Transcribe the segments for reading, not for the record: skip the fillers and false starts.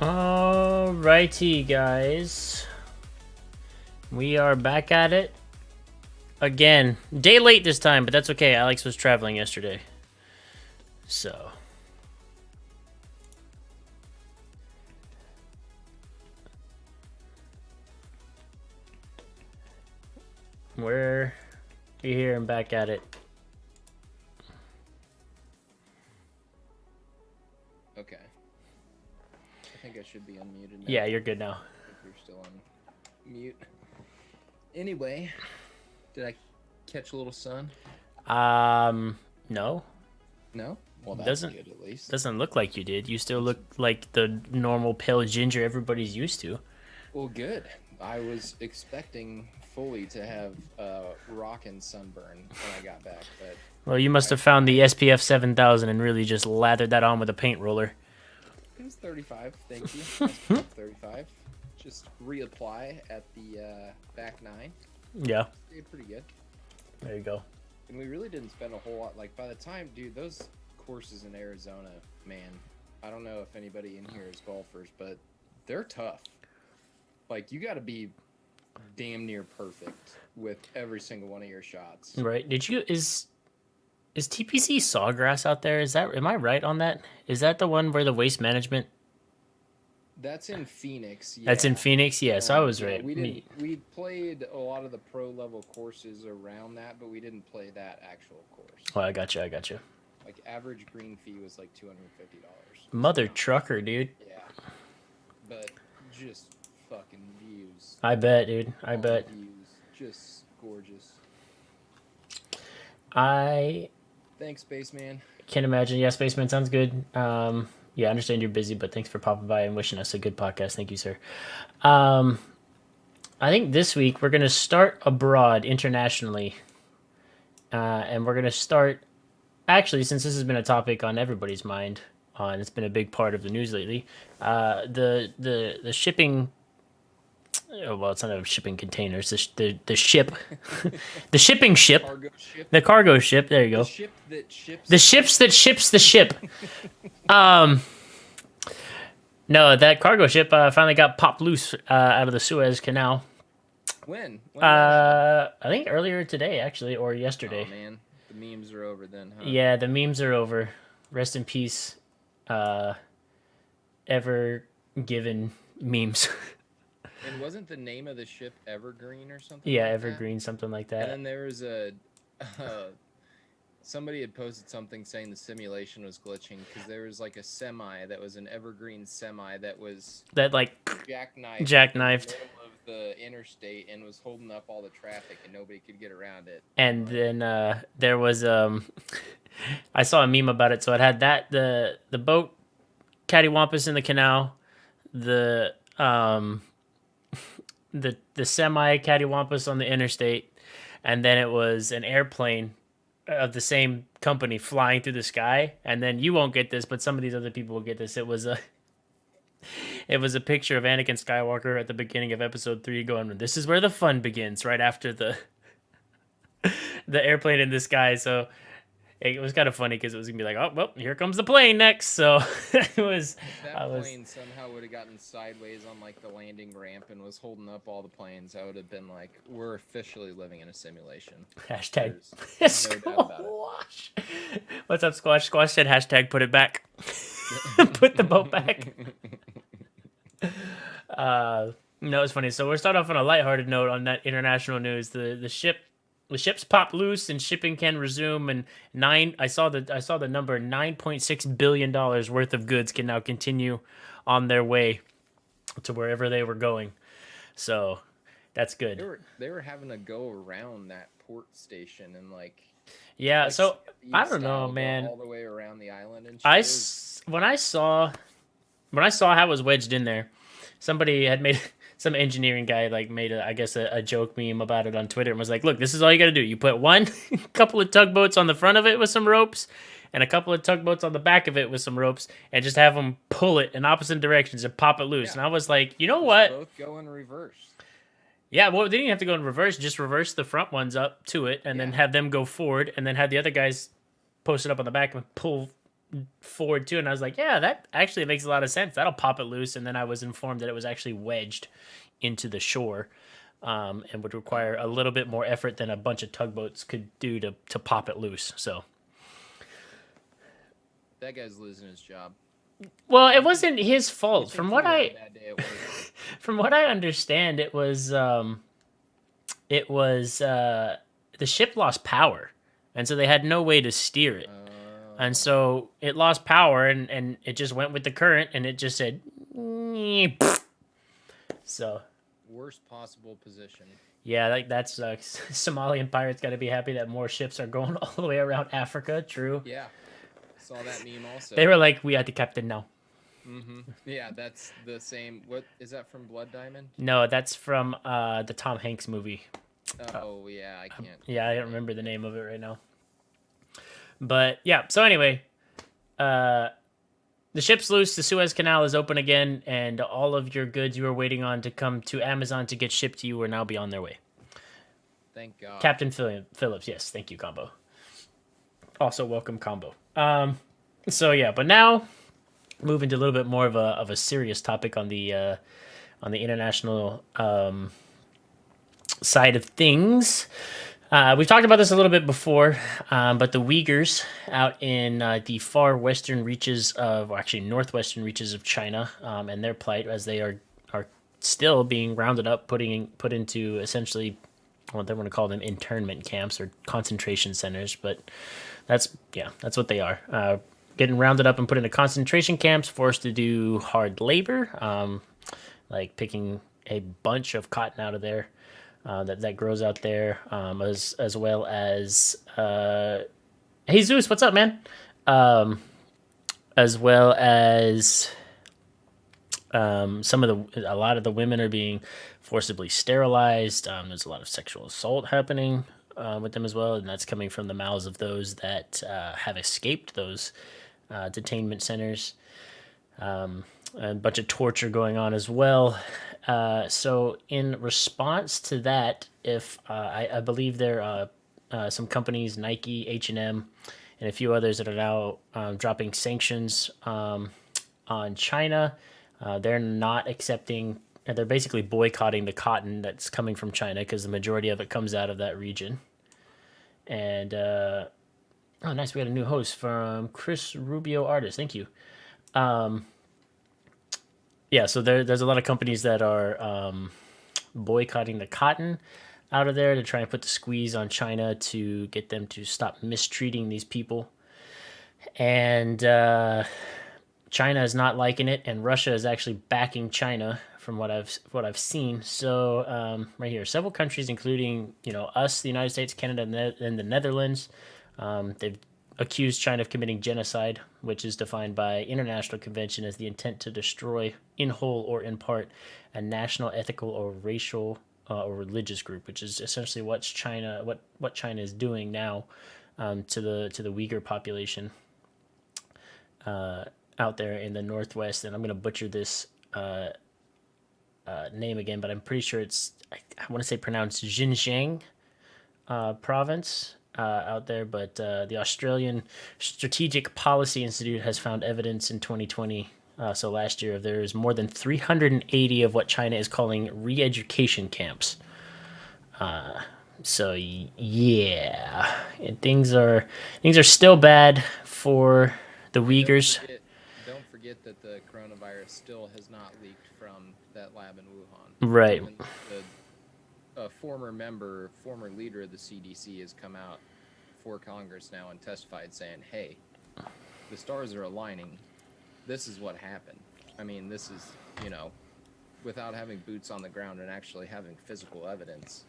Alrighty, guys. We are back at it again. Day late this time, but that's okay. Alex was traveling yesterday. So. We're here and back at it. Okay. I think I should be unmuted now. Yeah, you're good now. I think you're still on mute. Anyway, did I catch a little sun? No. No? Well, that's good at least. Doesn't look like you did. You still look like the normal pale ginger everybody's used to. Well, good. I was expecting fully to have rockin' sunburn when I got back, but... Well, you must have found the SPF 7000 and really just lathered that on with a paint roller. It was 35, thank you. SPF 35. Just reapply at the back 9. Yeah. Stayed pretty good. There you go. And we really didn't spend a whole lot. Like, by the time, dude, those courses in Arizona, man, I don't know if anybody in here is golfers, but they're tough. Like, you got to be damn near perfect with every single one of your shots. Right. Is TPC Sawgrass out there? Am I right on that? Is that the one where the waste management? That's in Phoenix. Yeah. That's in Phoenix? Yeah, so I was right. We played a lot of the pro level courses around that, but we didn't play that actual course. Oh, I got you. Like, average green fee was like $250. Mother trucker, dude. Yeah. But just fucking views. I bet, dude. I bet. Views. Just gorgeous. Thanks, Spaceman. Can't imagine. Yeah, Spaceman sounds good. Yeah, I understand you're busy, but thanks for popping by and wishing us a good podcast. Thank you, sir. I think this week we're going to start abroad internationally. And we're going to start, actually, since this has been a topic on everybody's mind, and it's been a big part of the news lately, the shipping... Oh, well, it's not a shipping containers. The ship, the shipping ship, the cargo ship. There you go. The ships that ships the ship. No, that cargo ship finally got popped loose out of the Suez Canal. When? I think earlier today, actually, or yesterday. Oh man, the memes are over then, huh? Yeah, the memes are over. Rest in peace, ever given memes. And wasn't the name of the ship Evergreen or something? Yeah, like Evergreen, something like that. And then there was somebody had posted something saying the simulation was glitching because there was like a semi that was an Evergreen semi that like jackknifed in the middle of the interstate and was holding up all the traffic and nobody could get around it. And then there was I saw a meme about it. So it had that the boat cattywampus in the canal, the semi cattywampus on the interstate, and then it was an airplane of the same company flying through the sky. And then you won't get this, but some of these other people will get this. It was a picture of Anakin Skywalker at the beginning of episode 3 going, "This is where the fun begins," right after the airplane in the sky. So it was kind of funny because it was gonna be like, oh well, here comes the plane next. So it was. Plane somehow would have gotten sideways on like the landing ramp and was holding up all the planes. I would have been like, we're officially living in a simulation. Hashtag Squash. What's up, Squash? Squash said hashtag put it back. Put the boat back. No, it's funny. So we're starting off on a lighthearted note on that international news. The ships pop loose and shipping can resume. And I saw the number $9.6 billion worth of goods can now continue on their way to wherever they were going. So that's good. They were having to go around that port station and like. Yeah. So I don't know, man. All the way around the island and shit. When I saw how it was wedged in there, somebody had made. Some engineering guy made a joke meme about it on Twitter and was like, look, this is all you got to do. You put one couple of tugboats on the front of it with some ropes and a couple of tugboats on the back of it with some ropes and just have them pull it in opposite directions and pop it loose. Yeah. And I was like, you know what? Both go in reverse. Yeah, well, they didn't have to go in reverse. Just reverse the front ones up to it and then have them go forward and then have the other guys post it up on the back and pull forward too, and I was like, yeah, that actually makes a lot of sense. That'll pop it loose. And then I was informed that it was actually wedged into the shore, and would require a little bit more effort than a bunch of tugboats could do to pop it loose. So, That guy's losing his job. well, it wasn't his He fault. thinks he had a bad day at work. From what I understand, it was the ship lost power, and so they had no way to steer it. And so it lost power, and it just went with the current, and it just said, so Worst possible position. yeah, like that sucks. Somalian pirates got to be happy that more ships are going all the way around Africa. True. Yeah, saw that meme also. They were like, we are the captain now. Yeah, that's the same. What is that from Blood Diamond? No, that's from the Tom Hanks movie. Oh yeah, I can't. Yeah, I don't remember the name of it right now. But yeah, so anyway, the ship's loose, the Suez Canal is open again, and all of your goods you were waiting on to come to Amazon to get shipped to you are now be on their way. Thank God. Captain Phillips, yes, thank you, Combo. Also, welcome, Combo. So yeah, but now moving to a little bit more of a serious topic on the international side of things. We've talked about this a little bit before, but the Uyghurs out in the far western reaches of, or actually northwestern reaches of China, and their plight as they are still being rounded up, put into essentially what they want to call them internment camps or concentration centers, but that's what they are. Getting rounded up and put into concentration camps, forced to do hard labor, like picking a bunch of cotton out of there. That grows out there, as well as Jesus, what's up, man? As well as a lot of the women are being forcibly sterilized. There's a lot of sexual assault happening with them as well, and that's coming from the mouths of those that have escaped those detainment centers. A bunch of torture going on as well. So in response to that, if I believe there are some companies, Nike, H&M, and a few others that are now dropping sanctions on China. They're not accepting, they're basically boycotting the cotton that's coming from China because the majority of it comes out of that region. And, oh, nice. We got a new host from Chris Rubio Artist. Thank you. Yeah, so there's a lot of companies that are boycotting the cotton out of there to try and put the squeeze on China to get them to stop mistreating these people. And China is not liking it, and Russia is actually backing China from what I've seen. So right here, several countries, including us, the United States, Canada, and the Netherlands, they've accused China of committing genocide, which is defined by international convention as the intent to destroy, in whole or in part, a national, ethical, or racial or religious group, which is essentially what China is doing now to the Uyghur population out there in the northwest. And I'm going to butcher this name again, but I'm pretty sure it's I want to say pronounced Xinjiang province. Out there, but the Australian Strategic Policy Institute has found evidence in 2020, so last year, there's more than 380 of what China is calling re-education camps. So yeah, and things are still bad for the Uyghurs. Don't forget that the coronavirus still has not leaked from that lab in Wuhan. Right. A former leader of the CDC has come out before Congress now and testified saying, hey, the stars are aligning. This is what happened. I mean, this is, without having boots on the ground and actually having physical evidence,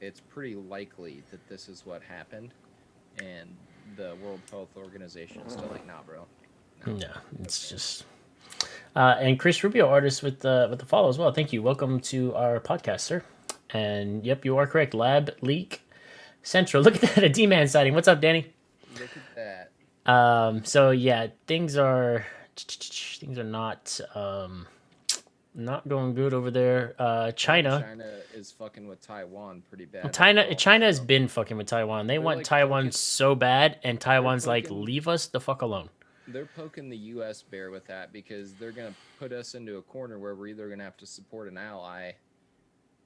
it's pretty likely that this is what happened. And the World Health Organization is still like, nah, bro. No, it's just... and Chris Rubio, artist with the follow as well. Thank you. Welcome to our podcast, sir. And yep, you are correct. Lab leak central. Look at that, a D-man sighting. What's up, Danny? Look at that. So yeah, things are not going good over there. China is fucking with Taiwan pretty bad. China has been fucking with Taiwan. They want like Taiwan fucking, so bad, and Taiwan's like, leave us the fuck alone. they're poking the U.S. bear with that because they're going to put us into a corner where we're either going to have to support an ally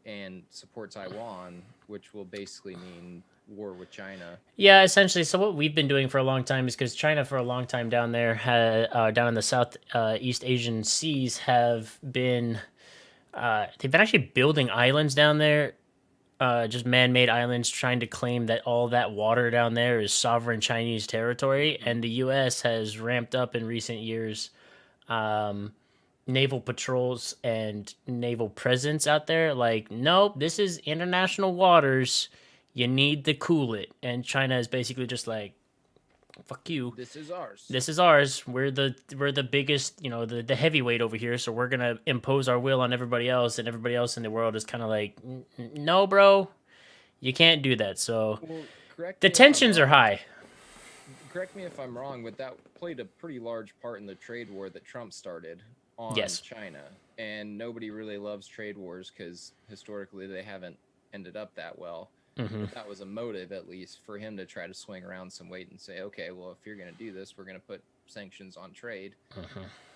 and support Taiwan, which will basically mean war with China. Yeah, essentially. So what we've been doing for a long time is because China, for a long time down there, down in the South East Asian seas, have been they've been actually building islands down there, just man-made islands, trying to claim that all that water down there is sovereign Chinese territory. Mm-hmm. And the U.S. has ramped up in recent years um, naval patrols and naval presence out there. Like, nope, this is international waters. You need to cool it. And China is basically just like, fuck you. This is ours. This is ours. We're the biggest, the heavyweight over here. So we're gonna impose our will on everybody else, and everybody else in the world is kind of like, no, bro, you can't do that. So Well, correct the me if I'm tensions are wrong. high. Correct me if I'm wrong, but that played a pretty large part in the trade war that Trump started on Yes. China. And nobody really loves trade wars because historically they haven't ended up that well. Hmm. That was a motive, at least, for him to try to swing around some weight and say, okay, well, if you're going to do this, we're going to put sanctions on trade.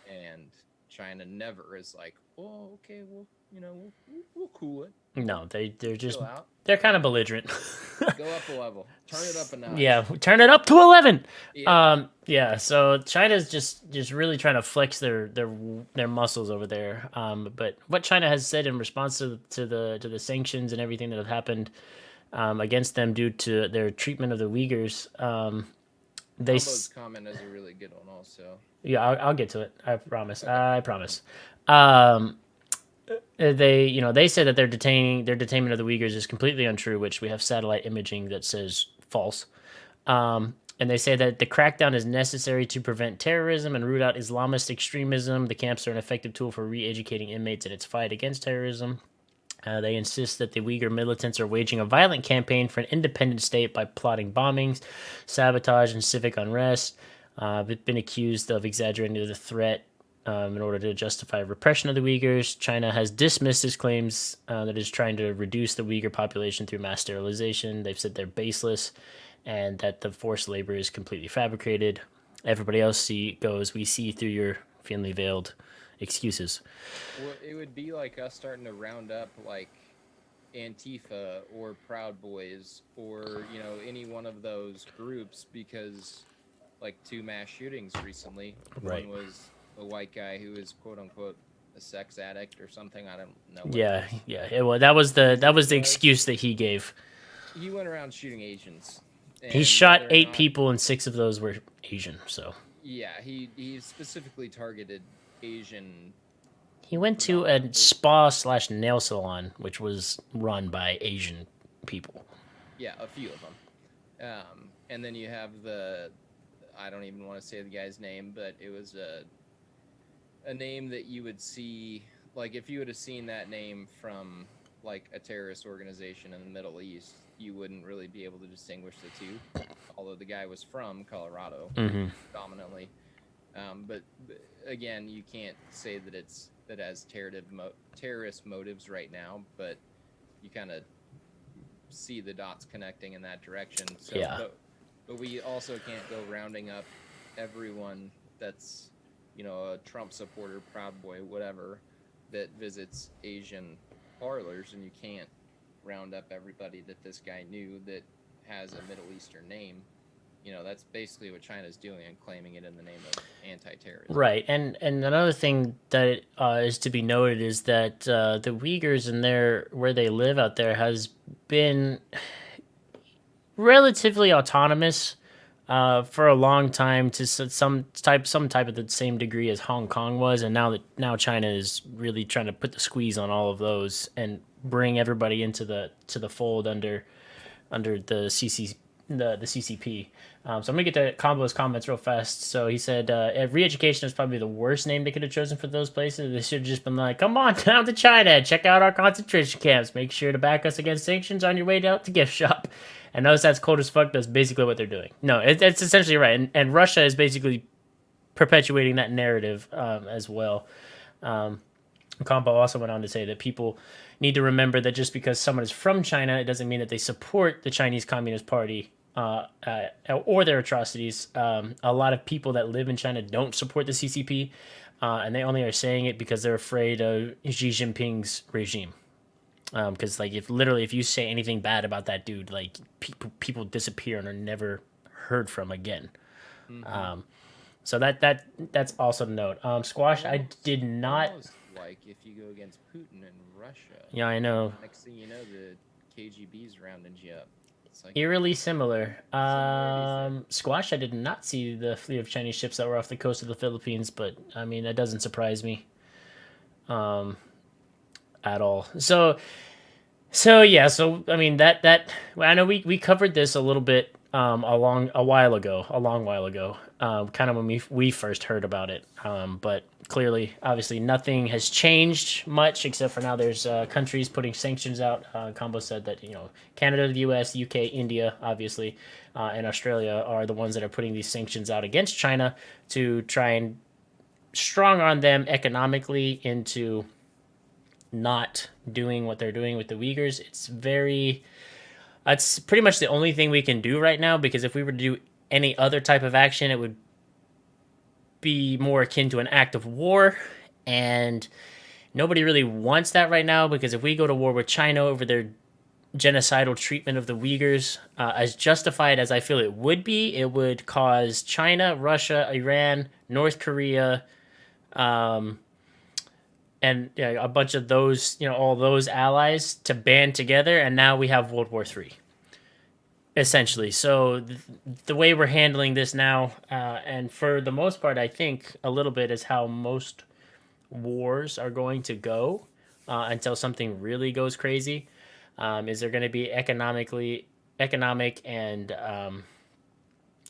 And China never is like, oh, okay, well, we'll cool it. No, they're just Chill out. they're kind of belligerent. Go up a level. Turn it up a notch. Yeah, turn it up to 11. Yeah. Yeah. So China's just really trying to flex their muscles over there. But what China has said in response to the sanctions and everything that have happened against them due to their treatment of the Uyghurs, they Combo's comment is a really good one, also. yeah, I'll get to it. I promise. Okay. I promise. Um, they said that their detainment of the Uyghurs is completely untrue, which we have satellite imaging that says false. And they say that the crackdown is necessary to prevent terrorism and root out Islamist extremism. The camps are an effective tool for re-educating inmates in its fight against terrorism. They insist that the Uyghur militants are waging a violent campaign for an independent state by plotting bombings, sabotage, and civic unrest. They've been accused of exaggerating the threat in order to justify repression of the Uyghurs. China has dismissed his claims that it is trying to reduce the Uyghur population through mass sterilization. They've said they're baseless and that the forced labor is completely fabricated. Everybody else goes, we see through your thinly veiled excuses. Well, it would be like us starting to round up like Antifa or Proud Boys or any one of those groups because like 2 mass shootings recently. Right. One was a white guy who is quote unquote a sex addict or something. I don't know. Yeah. Well, that was the excuse that he gave. He went around shooting Asians. He shot 8 people and 6 of those were Asian. So yeah, he specifically targeted Asian. He went to a spa/nail salon, which was run by Asian people. Yeah, a few of them. And then you have I don't even want to say the guy's name, but it was a name that you would see, like if you would have seen that name from like a terrorist organization in the Middle East, you wouldn't really be able to distinguish the two, although the guy was from Colorado, predominantly. But again, you can't say that that has terrorist motives right now, but you kind of see the dots connecting in that direction. So, yeah. But we also can't go rounding up everyone that's a Trump supporter, Proud Boy, whatever, that visits Asian parlors, and you can't round up everybody that this guy knew that has a Middle Eastern name. That's basically what China's doing and claiming it in the name of anti-terrorism. Right, and another thing that is to be noted is that the Uyghurs and where they live out there has been relatively autonomous for a long time to some type of the same degree as Hong Kong was, and now China is really trying to put the squeeze on all of those and bring everybody into the fold under the CCP. So I'm gonna get to Combo's comments real fast. So he said, "Re-education is probably the worst name they could have chosen for those places. They should have just been like, come on down to China, check out our concentration camps. Make sure to back us against sanctions on your way down to gift shop." And notice that's cold as fuck. That's basically what they're doing. No, it's essentially right. And Russia is basically perpetuating that narrative as well. Combo also went on to say that people need to remember that just because someone is from China, it doesn't mean that they support the Chinese Communist Party. or their atrocities. A lot of people that live in China don't support the CCP, and they only are saying it because they're afraid of Xi Jinping's regime. Because like if you say anything bad about that dude, like people disappear and are never heard from again. Mm-hmm. So that's also to note. Squash, I did not. Almost like if you go against Putin and Russia. Yeah, I know. Next thing you know, the KGB's rounding you up. It's like Eerily similar. similarities Squash, I did not see the fleet of Chinese ships that were off the coast of the Philippines, but I mean that doesn't surprise me at all. So yeah, so I mean that I know we covered this a little bit a long while ago, kind of when we first heard about it. But clearly, obviously, nothing has changed much except for now there's countries putting sanctions out. Combo said that Canada, the U.S., UK, India, obviously, and Australia are the ones that are putting these sanctions out against China to try and strong on them economically into not doing what they're doing with the Uyghurs. That's pretty much the only thing we can do right now, because if we were to do any other type of action, it would be more akin to an act of war, and nobody really wants that right now, because if we go to war with China over their genocidal treatment of the Uyghurs, as justified as I feel it would cause China, Russia, Iran, North Korea, and a bunch of those, all those allies to band together, and now we have World War III, essentially. So the way we're handling this now, and for the most part, I think a little bit is how most wars are going to go until something really goes crazy. Is there going to be economic and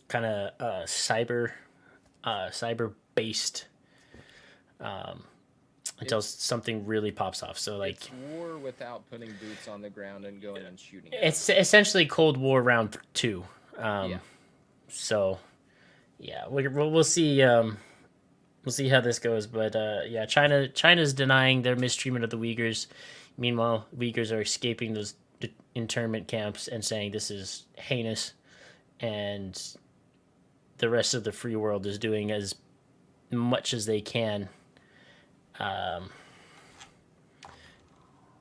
kind of cyber based until something really pops off. So like it's war without putting boots on the ground and going and shooting. It's essentially Cold War round 2. Yeah. So yeah, we'll see. We'll see how this goes. But yeah, China's denying their mistreatment of the Uyghurs. Meanwhile, Uyghurs are escaping those internment camps and saying this is heinous, and the rest of the free world is doing as much as they can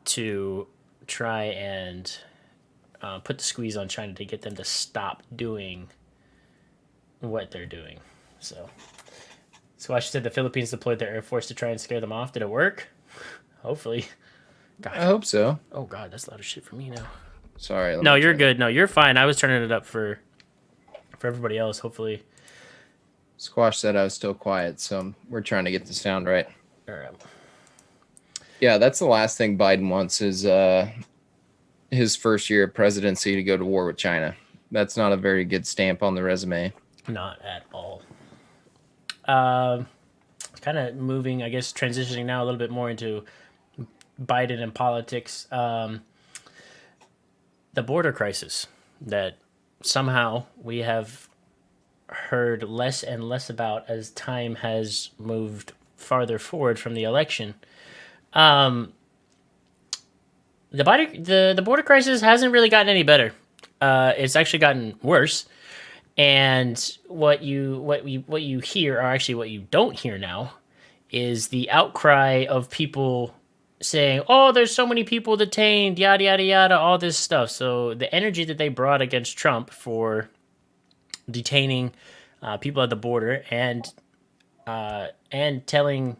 to try and put the squeeze on China to get them to stop doing what they're doing. So Squash said the Philippines deployed their air force to try and scare them off. Did it work? Hopefully. God. I hope so. Oh God, that's a lot of shit for me now. Sorry. No, you're good. No, you're fine. I was turning it up for everybody else. Hopefully. Squash said I was still quiet, so we're trying to get the sound right. All right. Yeah, that's the last thing Biden wants is his first year of presidency to go to war with China. That's not a very good stamp on the resume. Not at all. Kind of moving, I guess, transitioning now a little bit more into Biden and politics. The border crisis that somehow we have heard less and less about as time has moved farther forward from the election. The border crisis hasn't really gotten any better. It's actually gotten worse. And what you hear, or actually what you don't hear now, is the outcry of people saying, "Oh, there's so many people detained, yada yada yada," all this stuff. So the energy that they brought against Trump for detaining people at the border and telling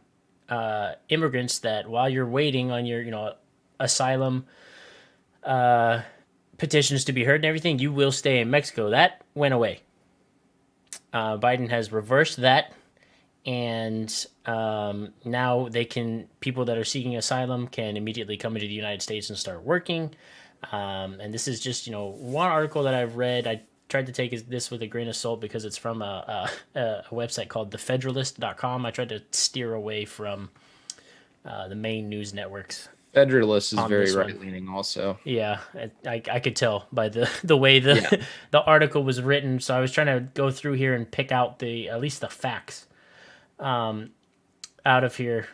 immigrants that while you're waiting on your asylum petitions to be heard and everything, you will stay in Mexico. That went away. Biden has reversed that, and now people that are seeking asylum can immediately come into the United States and start working. And this is just one article that I've read. I tried to take this with a grain of salt because it's from a website called thefederalist.com. I tried to steer away from the main news networks. Federalist is very right-leaning also. Yeah, I could tell by the way the article was written. So I was trying to go through here and pick out at least the facts out of here.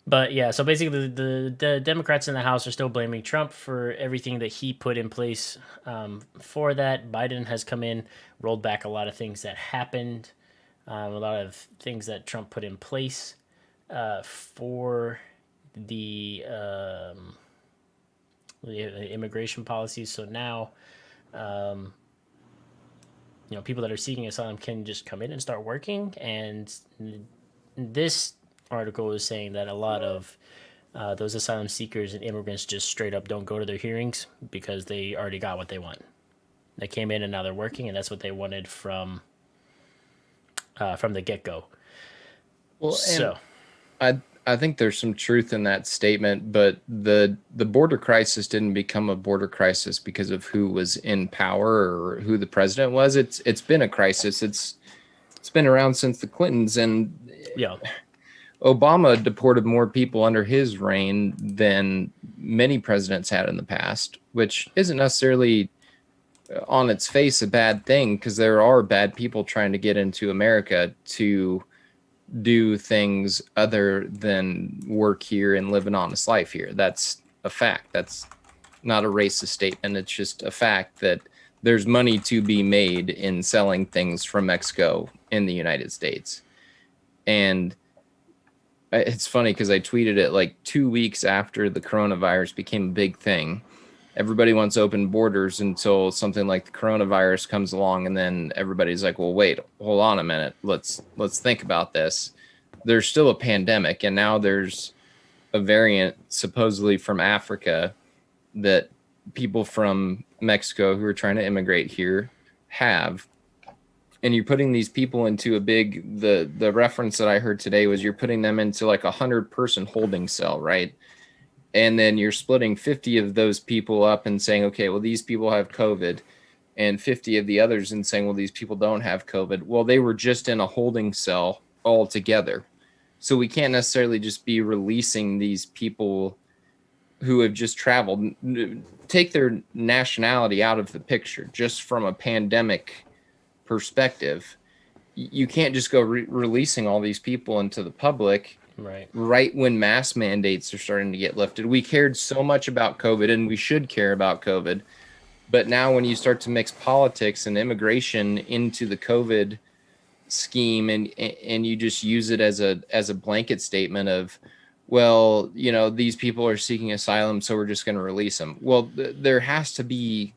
But yeah, so basically, the Democrats in the House are still blaming Trump for everything that he put in place. For that, Biden has come in, rolled back a lot of things that happened, a lot of things that Trump put in place for the, the immigration policies. So now, people that are seeking asylum can just come in and start working. And this article is saying that a lot of those asylum seekers and immigrants just straight up don't go to their hearings because they already got what they want. They came in and now they're working, and that's what they wanted from the get go. Well, and So I think there's some truth in that statement, but the border crisis didn't become a border crisis because of who was in power or who the president was. It's been a crisis. It's been around since the Clintons, and yeah, Obama deported more people under his reign than many presidents had in the past, which isn't necessarily on its face a bad thing, because there are bad people trying to get into America to do things other than work here and live an honest life here. That's a fact. That's not a racist statement. It's just a fact that there's money to be made in selling things from Mexico in the United States. And it's funny because I tweeted it like 2 weeks after the coronavirus became a big thing. Everybody wants open borders until something like the coronavirus comes along, and then everybody's like, well, wait, hold on a minute. Let's think about this. There's still a pandemic, and now there's a variant supposedly from Africa that people from Mexico who are trying to immigrate here have. And you're putting these people into a big, the reference that I heard today was you're putting them into like 100-person holding cell, right? And then you're splitting 50 of those people up and saying, okay, well, these people have COVID, and 50 of the others and saying, well, these people don't have COVID. Well, they were just in a holding cell all together. So we can't necessarily just be releasing these people who have just traveled, take their nationality out of the picture, just from a pandemic perspective. You can't just go releasing all these people into the public right. right when mask mandates are starting to get lifted. We cared so much about COVID, and we should care about COVID. But now when you start to mix politics and immigration into the COVID scheme, and you just use it as a blanket statement of, well, these people are seeking asylum, so we're just going to release them. Well, there has to be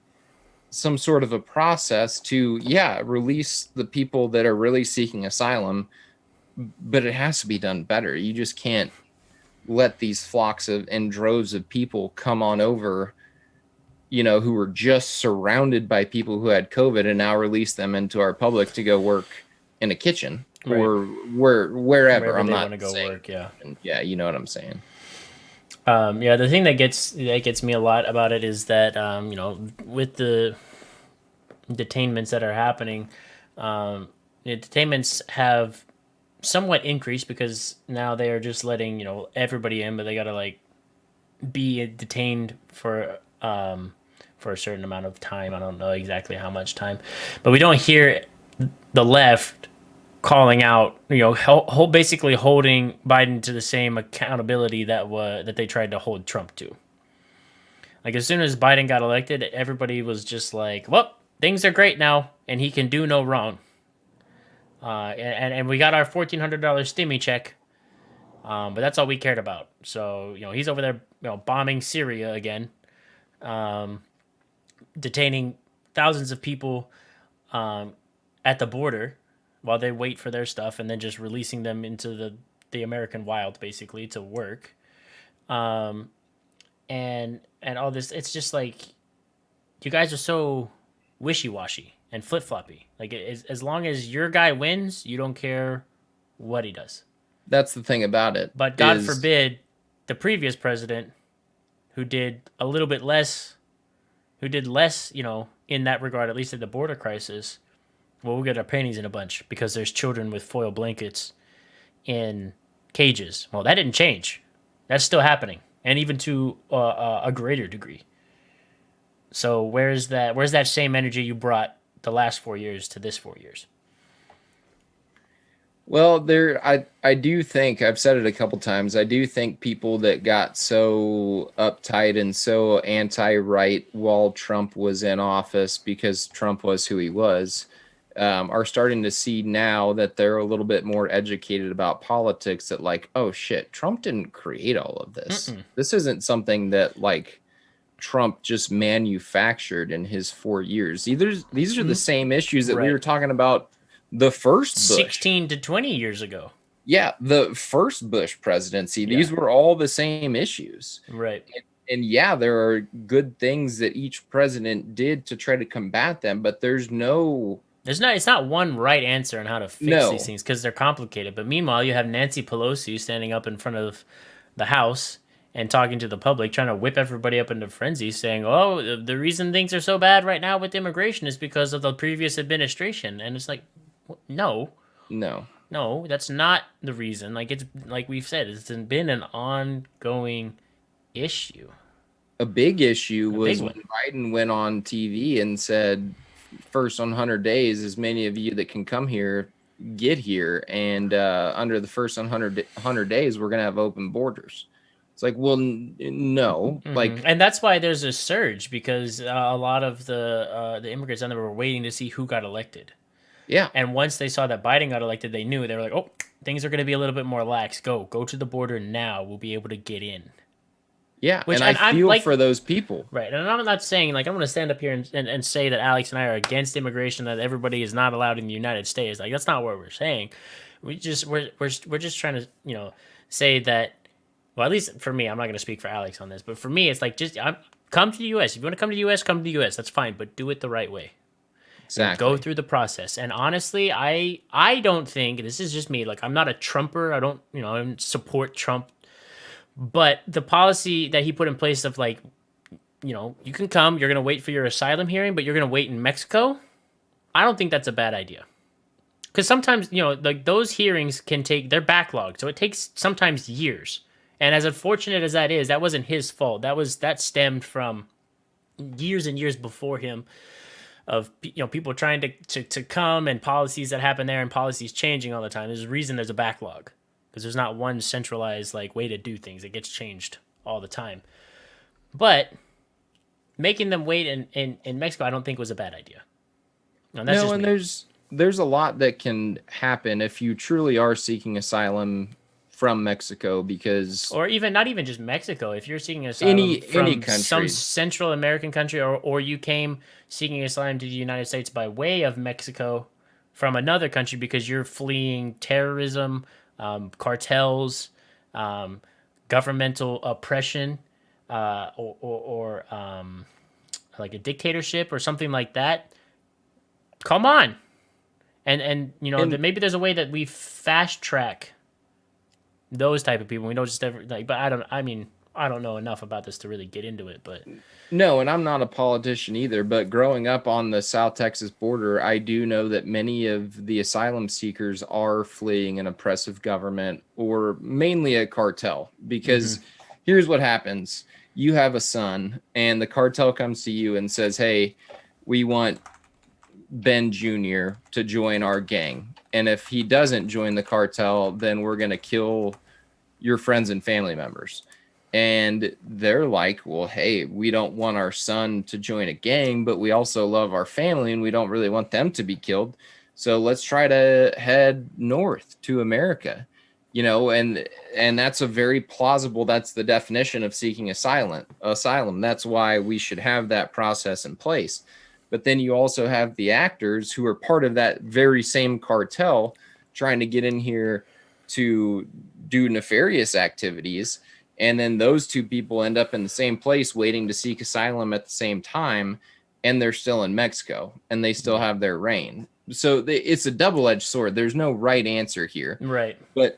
some sort of a process to, release the people that are really seeking asylum, but it has to be done better. You just can't let these flocks of and droves of people come on over, who were just surrounded by people who had COVID, and now release them into our public to go work in a kitchen Right. or wherever. Wherever I'm they want not to go saying, work, yeah. yeah, you know what I'm saying. Yeah, the thing that gets me a lot about it is that with the detainments that are happening, the detainments have somewhat increased because now they are just letting everybody in, but they gotta like be detained for a certain amount of time. I don't know exactly how much time, but we don't hear the left calling out, basically holding Biden to the same accountability that they tried to hold Trump to. Like as soon as Biden got elected, everybody was just like, "Well, things are great now, and he can do no wrong." And we got our $1,400 stimmy check, but that's all we cared about. So he's over there, bombing Syria again, detaining thousands of people at the border while they wait for their stuff, and then just releasing them into the American wild, basically, to work. And all this, it's just like you guys are so wishy-washy and flip-floppy. Like as long as your guy wins, you don't care what he does. That's the thing about it But God is, forbid the previous president who did a little bit less, in that regard, at least in the border crisis, well, we'll get our panties in a bunch because there's children with foil blankets in cages. Well, that didn't change. That's still happening, and even to a greater degree. So where's that same energy you brought the last 4 years to this 4 years? Well, I do think I've said it a couple times. I do think people that got so uptight and so anti-right while Trump was in office because Trump was who he was, are starting to see now that they're a little bit more educated about politics. That like, oh shit, Trump didn't create all of this. Mm-mm. This isn't something that like Trump just manufactured in his 4 years. These are the same issues that we were Right. talking about the first Bush. 16 to 20 years ago. Yeah, the first Bush presidency, Yeah. these were all the same issues. Right. And yeah, there are good things that each president did to try to combat them, but there's no It's not one right answer on how to fix these no, things because they're complicated. But meanwhile, you have Nancy Pelosi standing up in front of the House and talking to the public, trying to whip everybody up into frenzy, saying, "Oh, the reason things are so bad right now with immigration is because of the previous administration." And it's like, no, no. no, that's not the reason. Like it's like we've said, it's been an ongoing issue, A big issue a big was when one. Biden went on TV and said, first 100 days, as many of you that can come here get here. And under the first 100 days, we're going to have open borders. It's like, well, no. Like, And that's why there's a surge because a lot of the immigrants down there were waiting to see who got elected. yeah, And once they saw that Biden got elected, they knew they were like, "Oh, things are going to be a little bit more lax. Go to the border now. We'll be able to get in." yeah. Which And I and I'm feel like, for those people. right, and I'm not saying like I'm going to stand up here and say that Alex and I are against immigration, that everybody is not allowed in the United States. Like that's not what we're saying. We're just trying to say that. Well, at least for me, I'm not going to speak for Alex on this, but for me, it's like come to the U.S. If you want to come to the U.S., come to the U.S. That's fine, but do it the right way. Go Exactly. through the process. And honestly, I don't think this is just me. Like I'm not a Trumper. I don't I don't support Trump. But the policy that he put in place of like you can come, you're gonna wait for your asylum hearing, but you're gonna wait in Mexico. I don't think that's a bad idea. Because sometimes like those hearings can take they're backlogged, so it takes sometimes years. And as unfortunate as that is, that wasn't his fault. That stemmed from years and years before him of people trying to come and policies that happen there and policies changing all the time. There's a reason there's a backlog because there's not one centralized like way to do things. It gets changed all the time. But making them wait in Mexico, I don't think was a bad idea. And that's No, just and me. there's a lot that can happen if you truly are seeking asylum from Mexico because Or even not even just Mexico. If you're seeking asylum any from some country. Central American country, or you came seeking asylum to the United States by way of Mexico from another country because you're fleeing terrorism, cartels, um, governmental oppression, or like a dictatorship or something like that. Come on, and that And maybe there's a way that we fast track those type of people. We don't just ever like, but I mean, I don't know enough about this to really get into it. But no, and I'm not a politician either, but growing up on the South Texas border, I do know that many of the asylum seekers are fleeing an oppressive government or mainly a cartel. Because here's what happens: you have a son, and the cartel comes to you and says, "Hey, we want Ben Jr. to join our gang. And if he doesn't join the cartel, then we're going to kill your friends and family members." And they're like, well, hey, we don't want our son to join a gang, but we also love our family and we don't really want them to be killed. So let's try to head north to America. And that's a very plausible, that's the definition of seeking asylum. That's why we should have that process in place. But then you also have the actors who are part of that very same cartel trying to get in here to do nefarious activities. And then those two people end up in the same place waiting to seek asylum at the same time. And they're still in Mexico and they still yeah, have their reign. So it's a double-edged sword. There's no right answer here. right, But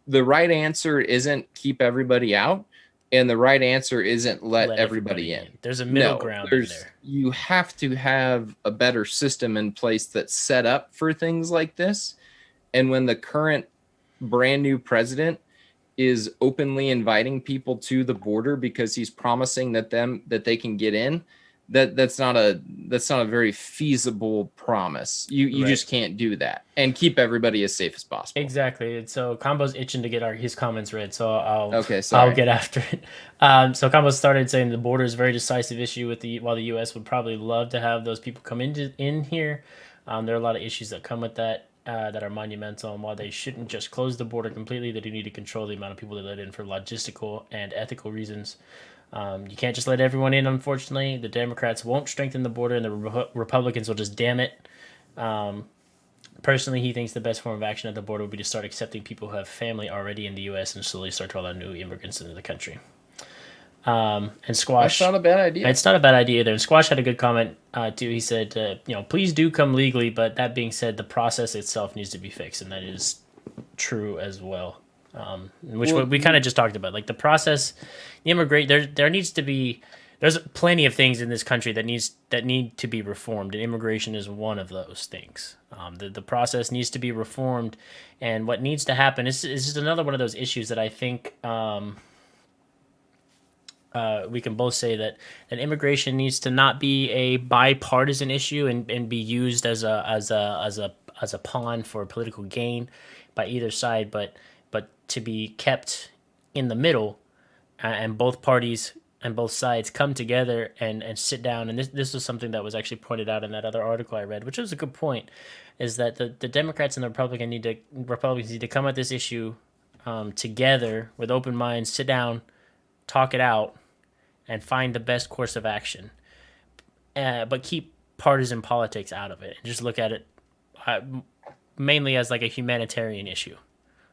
the right answer isn't keep everybody out, and the right answer isn't let let everybody everybody in. in. There's a middle No, ground in there's there. you have to have a better system in place that's set up for things like this. And when the current brand new president is openly inviting people to the border because he's promising that they can get in, that's not a very feasible promise. You Right. just can't do that and keep everybody as safe as possible. Exactly. And so Combo's itching to get his comments read, so Okay, I'll sorry. get after it. So Combo started saying the border is a very decisive issue with while the U.S. would probably love to have those people come in here. There are a lot of issues that come with that that are monumental, and while they shouldn't just close the border completely, they do need to control the amount of people they let in for logistical and ethical reasons. You can't just let everyone in. Unfortunately, the Democrats won't strengthen the border, and the Republicans will just damn it. Personally, he thinks the best form of action at the border would be to start accepting people who have family already in the U.S. and slowly start to allow new immigrants into the country. And That's Squash, not a bad idea. it's not a bad idea either. And Squash had a good comment too. He said, please do come legally, but that being said, the process itself needs to be fixed, and that is true as well. Which Well, we kind of just talked about, like the process, the immigrate. There needs to be. There's plenty of things in this country that need to be reformed, and immigration is one of those things. The process needs to be reformed, and what needs to happen is just another one of those issues that I think we can both say that immigration needs to not be a bipartisan issue and be used as a pawn for political gain by either side, but to be kept in the middle, and both parties and both sides come together and sit down. And this was something that was actually pointed out in that other article I read, which was a good point, is that the Democrats and the Republicans need to come at this issue together with open minds, sit down, talk it out, and find the best course of action. But keep partisan politics out of it and just look at it uh, mainly as like a humanitarian issue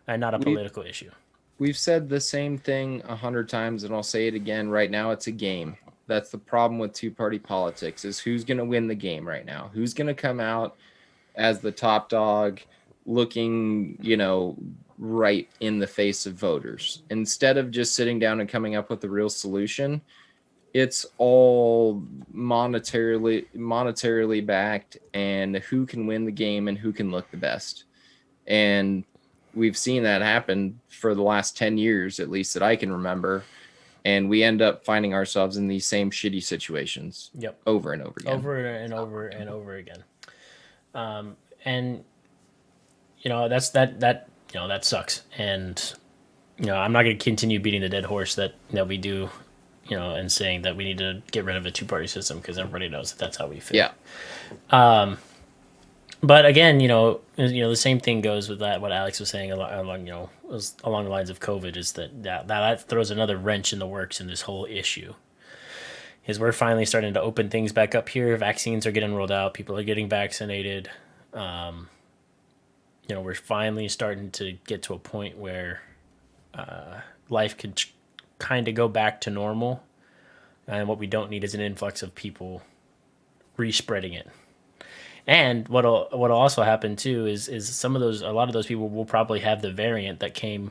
and not a we political issue. we've said the same thing 100 times, and I'll say it again. Right now, it's a game. That's the problem with two-party politics: is who's going to win the game right now? Who's going to come out as the top dog, looking, right in the face of voters, instead of just sitting down and coming up with a real solution. It's all monetarily backed, and who can win the game and who can look the best. And we've seen that happen for the last 10 years, at least that I can remember. And we end up finding ourselves in these same shitty situations Yep, over and over again. over and over and over again. And that sucks. And I'm not going to continue beating the dead horse that we do, and saying that we need to get rid of a two-party system because everybody knows that that's how we feel. Yeah. But again, the same thing goes with that. What Alex was saying along the lines of COVID is that throws another wrench in the works in this whole issue. Is we're finally starting to open things back up here. Vaccines are getting rolled out. People are getting vaccinated. We're finally starting to get to a point where life can kind of go back to normal. And what we don't need is an influx of people respreading it. And what'll also happen too is a lot of those people will probably have the variant that came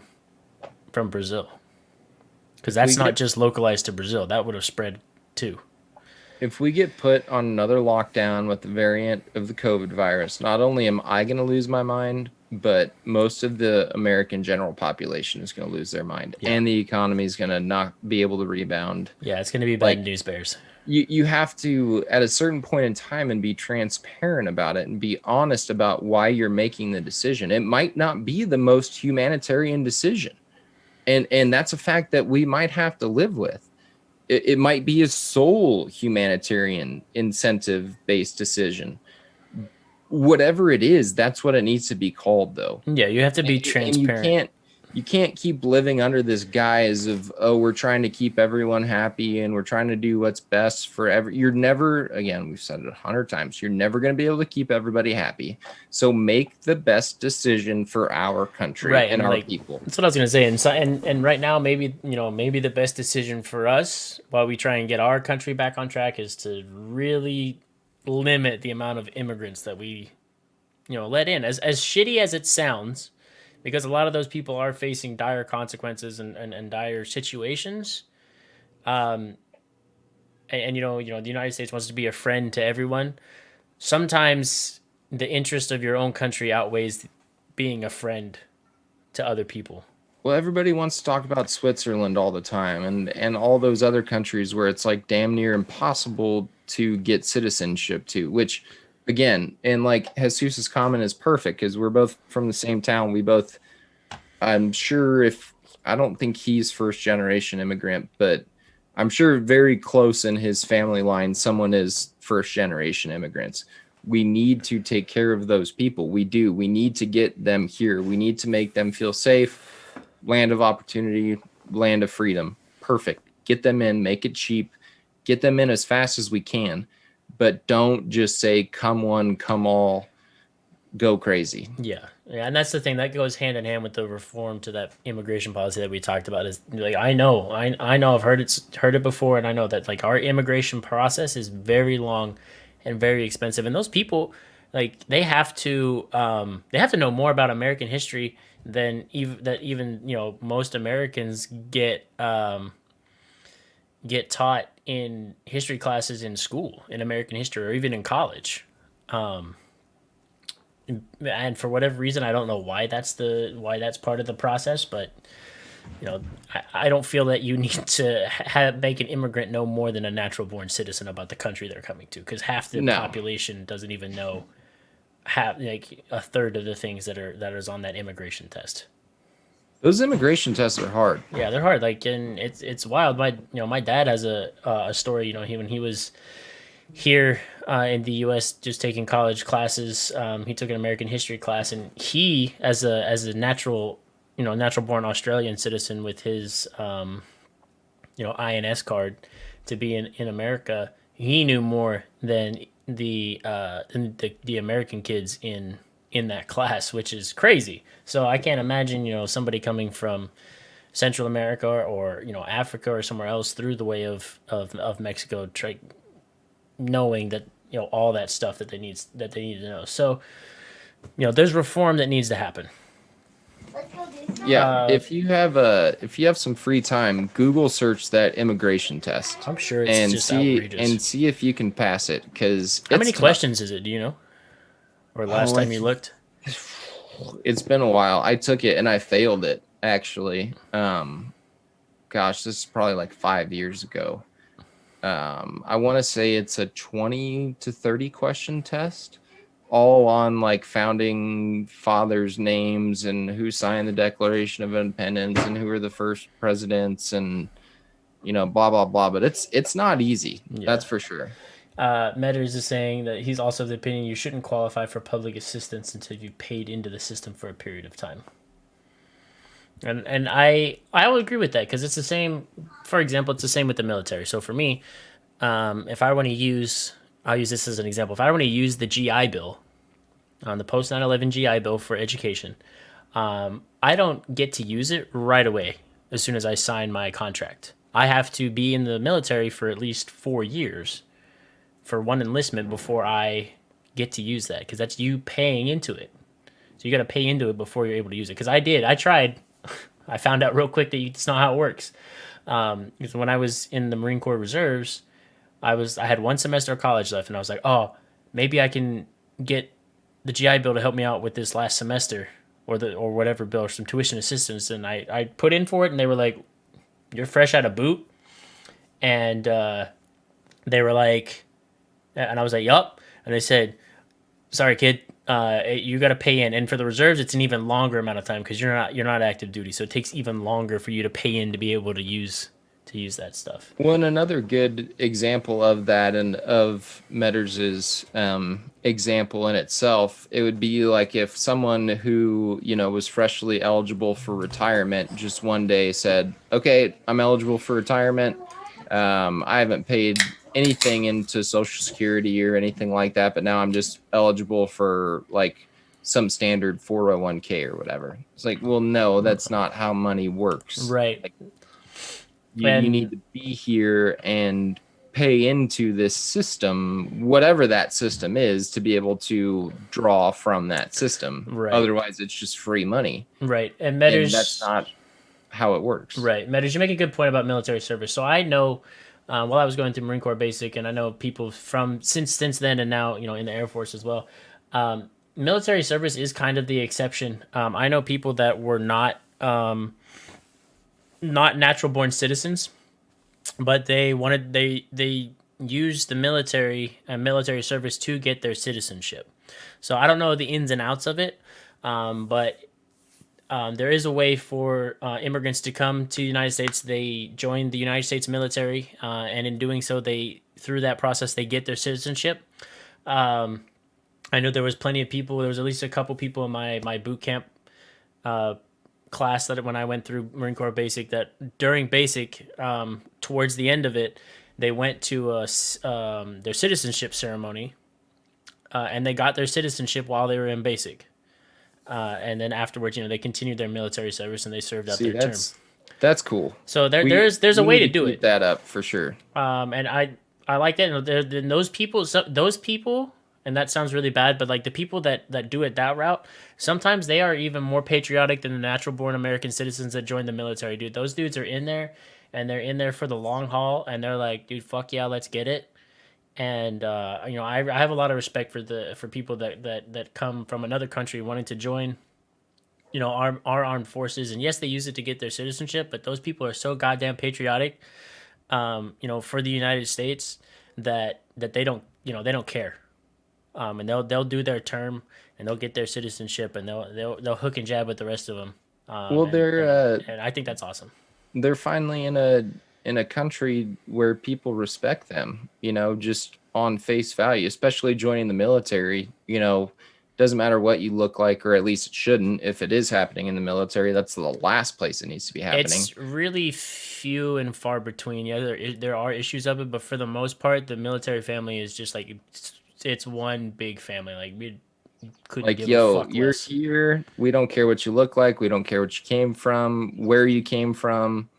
from Brazil, because If we that's not get just localized to Brazil. That would have spread too. if we get put on another lockdown with the variant of the COVID virus, not only am I going to lose my mind, but most of the American general population is going to lose their mind, Yeah, and the economy is going to not be able to rebound. yeah, it's going to be bad Like, news bears. you have to, at a certain point in time, and be transparent about it and be honest about why you're making the decision. It might not be the most humanitarian decision, and that's a fact that we might have to live with. It might be a sole humanitarian incentive based decision. Whatever it is, that's what it needs to be called, though. Yeah, you have to be And you transparent. can't keep living under this guise of, oh, we're trying to keep everyone happy and we're trying to do what's best for you're never, again, we've said it 100 times, you're never going to be able to keep everybody happy. So make the best decision for our country Right, and and our like people. that's what I was gonna say. And right now, maybe the best decision for us while we try and get our country back on track is to really limit the amount of immigrants that we let in. As shitty as it sounds, because a lot of those people are facing dire consequences and dire situations. The United States wants to be a friend to everyone. Sometimes the interest of your own country outweighs being a friend to other people. Well, everybody wants to talk about Switzerland all the time, and all those other countries where it's like damn near impossible to get citizenship to, which again, and like Jesus's comment is perfect because we're both from the same town. We both, I'm sure if, I don't think he's first generation immigrant, but I'm sure very close in his family line, someone is first generation immigrants. We need to take care of those people. We do. We need to get them here. We need to make them feel safe. Land of opportunity, land of freedom. Perfect. Get them in, make it cheap, get them in as fast as we can, but don't just say come one, come all, go crazy. Yeah, and that's the thing that goes hand in hand with the reform to that immigration policy that we talked about. Is like I know, I've heard it before, and I know that like our immigration process is very long and very expensive, and those people like they have to know more about American history than even most Americans get taught in history classes in school in American history or even in college. And for whatever reason, I don't know why that's part of the process, but I don't feel that you need to make an immigrant know more than a natural born citizen about the country they're coming to, because half the population doesn't even know half, like a third of the things that is on that immigration test. Those immigration tests are hard. Yeah, they're hard. Like, and it's wild. My dad has a story. When he was here in the U.S. just taking college classes. He took an American history class, and he, as a natural born Australian citizen with his INS card to be in America, he knew more than the American kids in that class, which is crazy. So I can't imagine somebody coming from Central America or Africa or somewhere else through the way of Mexico, knowing that all that stuff that they need to know. So there's reform that needs to happen. Yeah, if you have some free time, Google search that immigration test. I'm sure it's just outrageous. And see if you can pass it, because how many questions is it? Do you know? Or last time you looked? It's been a while. I took it and I failed it actually. Gosh, this is probably like 5 years ago. I want to say it's a 20 to 30 question test, all on like founding fathers' names and who signed the Declaration of Independence and who were the first presidents and blah blah blah. But it's not easy. Yeah. That's for sure. Metters is saying that he's also of the opinion you shouldn't qualify for public assistance until you paid into the system for a period of time. And I will agree with that, because it's the same. For example, it's the same with the military. So for me, if I want to use, I'll use this as an example. If I want to use the GI Bill, on the post 9/11 GI Bill for education, I don't get to use it right away as soon as I sign my contract. I have to be in the military for at least 4 years for one enlistment before I get to use that, because that's you paying into it. So you got to pay into it before you're able to use it. Because I tried. I found out real quick that it's not how it works. Because when I was in the Marine Corps Reserves, I had 1 semester of college left, and I was like, oh, maybe I can get the GI Bill to help me out with this last semester, or whatever bill, or some tuition assistance. And I put in for it, and they were like, you're fresh out of boot, and they were like, and I was like, yup, and they said, sorry, kid. You got to pay in, and for the reserves, it's an even longer amount of time because you're not active duty, so it takes even longer for you to pay in to be able to use that stuff. Well, and another good example of that, and of Metters' example in itself, it would be like if someone who was freshly eligible for retirement just one day said, "Okay, I'm eligible for retirement. I haven't paid anything into Social Security or anything like that, but now I'm just eligible for like some standard 401k or whatever." It's like, well, no, that's not how money works. Right. Like, you need to be here and pay into this system, whatever that system is, to be able to draw from that system. Right. Otherwise, it's just free money. Right. And that's not how it works. Right. Metters, you make a good point about military service. So I know, while I was going through Marine Corps Basic, and I know people from since then and now in the Air Force as well, military service is kind of the exception. I know people that were not natural born citizens, but they use the military and military service to get their citizenship. So I don't know the ins and outs of it, but there is a way for immigrants to come to the United States. They join the United States military, and in doing so, they through that process they get their citizenship. Um, I know there was plenty of people. There was at least a couple people in my boot camp class that when I went through Marine Corps Basic, that during Basic, towards the end of it, they went to their citizenship ceremony, and they got their citizenship while they were in Basic. And then afterwards, they continued their military service and they served out See, their term. that's cool. So there's a We way need to do keep it. that up for sure. And I like that. Those people, and that sounds really bad, but like the people that do it that route, sometimes they are even more patriotic than the natural born American citizens that join the military. Dude, those dudes are in there, and they're in there for the long haul, and they're like, dude, fuck yeah, let's get it. And I have a lot of respect for people that come from another country wanting to join our armed forces. And yes, they use it to get their citizenship, but those people are so goddamn patriotic, for the United States, that they don't care. And they'll do their term and they'll get their citizenship, and they'll hook and jab with the rest of them. Well, And, and I think that's awesome. they're finally in a country where people respect them, just on face value, especially joining the military. Doesn't matter what you look like, or at least it shouldn't. If it is happening in the military, that's the last place it needs to be happening. It's really few and far between. Yeah, there are issues of it, but for the most part, the military family is just like it's one big family. Like we couldn't Like, give a yo, fuck you're less. here. We don't care what you look like. We don't care what you came from, where you came from.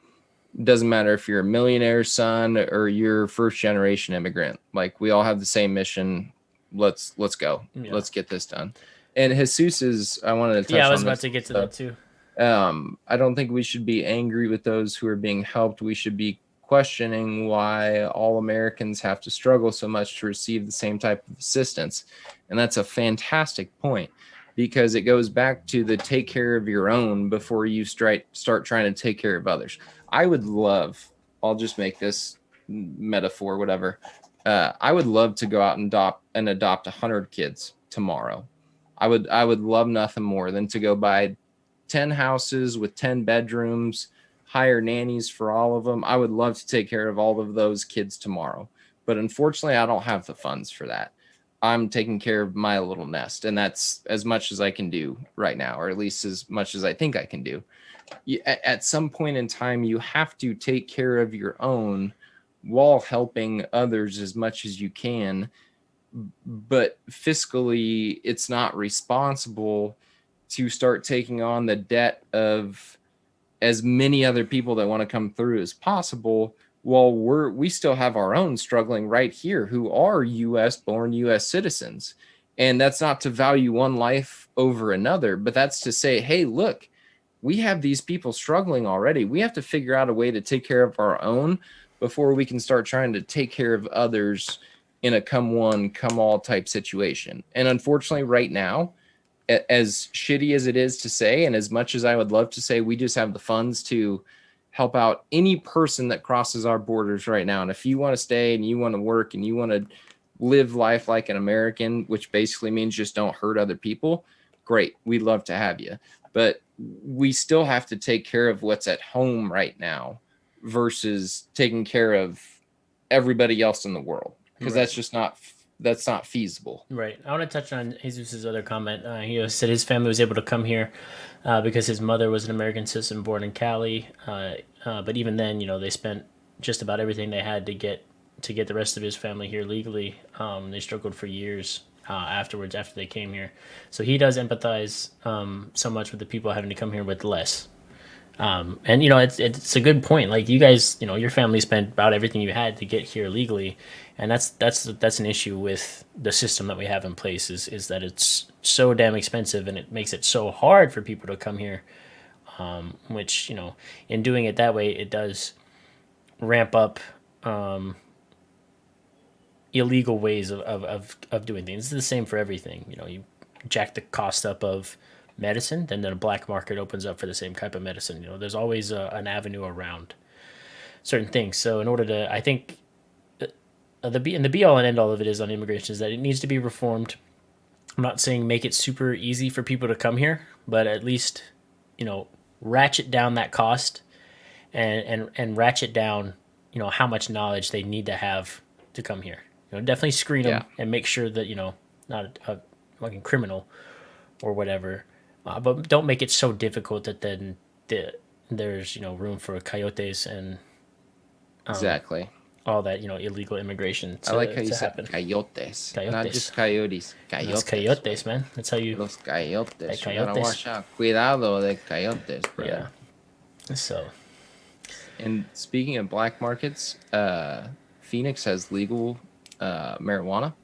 Doesn't matter if you're a millionaire's son or you're first generation immigrant. Like, we all have the same mission. Let's go. Yeah. Let's get this done. And Jesus's, I wanted to touch Yeah, I on was about this. to get to that too. I don't think we should be angry with those who are being helped. We should be questioning why all Americans have to struggle so much to receive the same type of assistance. And that's a fantastic point, because it goes back to the take care of your own before you start trying to take care of others. I would love, I'll just make this metaphor, whatever. I would love to go out and adopt 100 kids tomorrow. I would love nothing more than to go buy 10 houses with 10 bedrooms, hire nannies for all of them. I would love to take care of all of those kids tomorrow. But unfortunately, I don't have the funds for that. I'm taking care of my little nest, and that's as much as I can do right now, or at least as much as I think I can do. At some point in time, you have to take care of your own while helping others as much as you can. But fiscally, it's not responsible to start taking on the debt of as many other people that want to come through as possible, while we still have our own struggling right here who are US born, US citizens. And that's not to value one life over another, but that's to say, hey, look, we have these people struggling already. We have to figure out a way to take care of our own before we can start trying to take care of others in a come one, come all type situation. And unfortunately, right now, as shitty as it is to say, and as much as I would love to say we just have the funds to help out any person that crosses our borders right now, and if you want to stay and you want to work and you want to live life like an American, which basically means just don't hurt other people, great, we'd love to have you. But we still have to take care of what's at home right now versus taking care of everybody else in the world, because Right. that's just not feasible. Right. I want to touch on Jesus's other comment. He said his family was able to come here because his mother was an American citizen born in Cali. But even then, they spent just about everything they had to get the rest of his family here legally. They struggled for years afterwards after they came here. So he does empathize so much with the people having to come here with less. And it's a good point. Like, you guys, your family spent about everything you had to get here legally, and that's an issue with the system that we have in place. Is that it's so damn expensive, and it makes it so hard for people to come here. Which, in doing it that way, it does ramp up illegal ways of doing things. It's the same for everything. You jack the cost up of medicine, then the black market opens up for the same type of medicine. There's always an avenue around certain things. So in order to, I think, the be all and end all of it is on immigration is that it needs to be reformed. I'm not saying make it super easy for people to come here, but at least, you know, ratchet down that cost and ratchet down, you know, how much knowledge they need to have to come here. You know, definitely screen Yeah. them and make sure that, you know, not a fucking criminal or whatever, but don't make it so difficult that then there's, you know, room for coyotes and Exactly. all that, you know, illegal immigration I like how you to said happen. coyotes, not Coyotes. just coyotes. Those Coyotes, coyotes, man. That's how you. los Hey, coyotes. You gotta coyotes. watch out. Cuidado de coyotes, Yeah. brother. So And speaking of black markets, Phoenix has legal marijuana.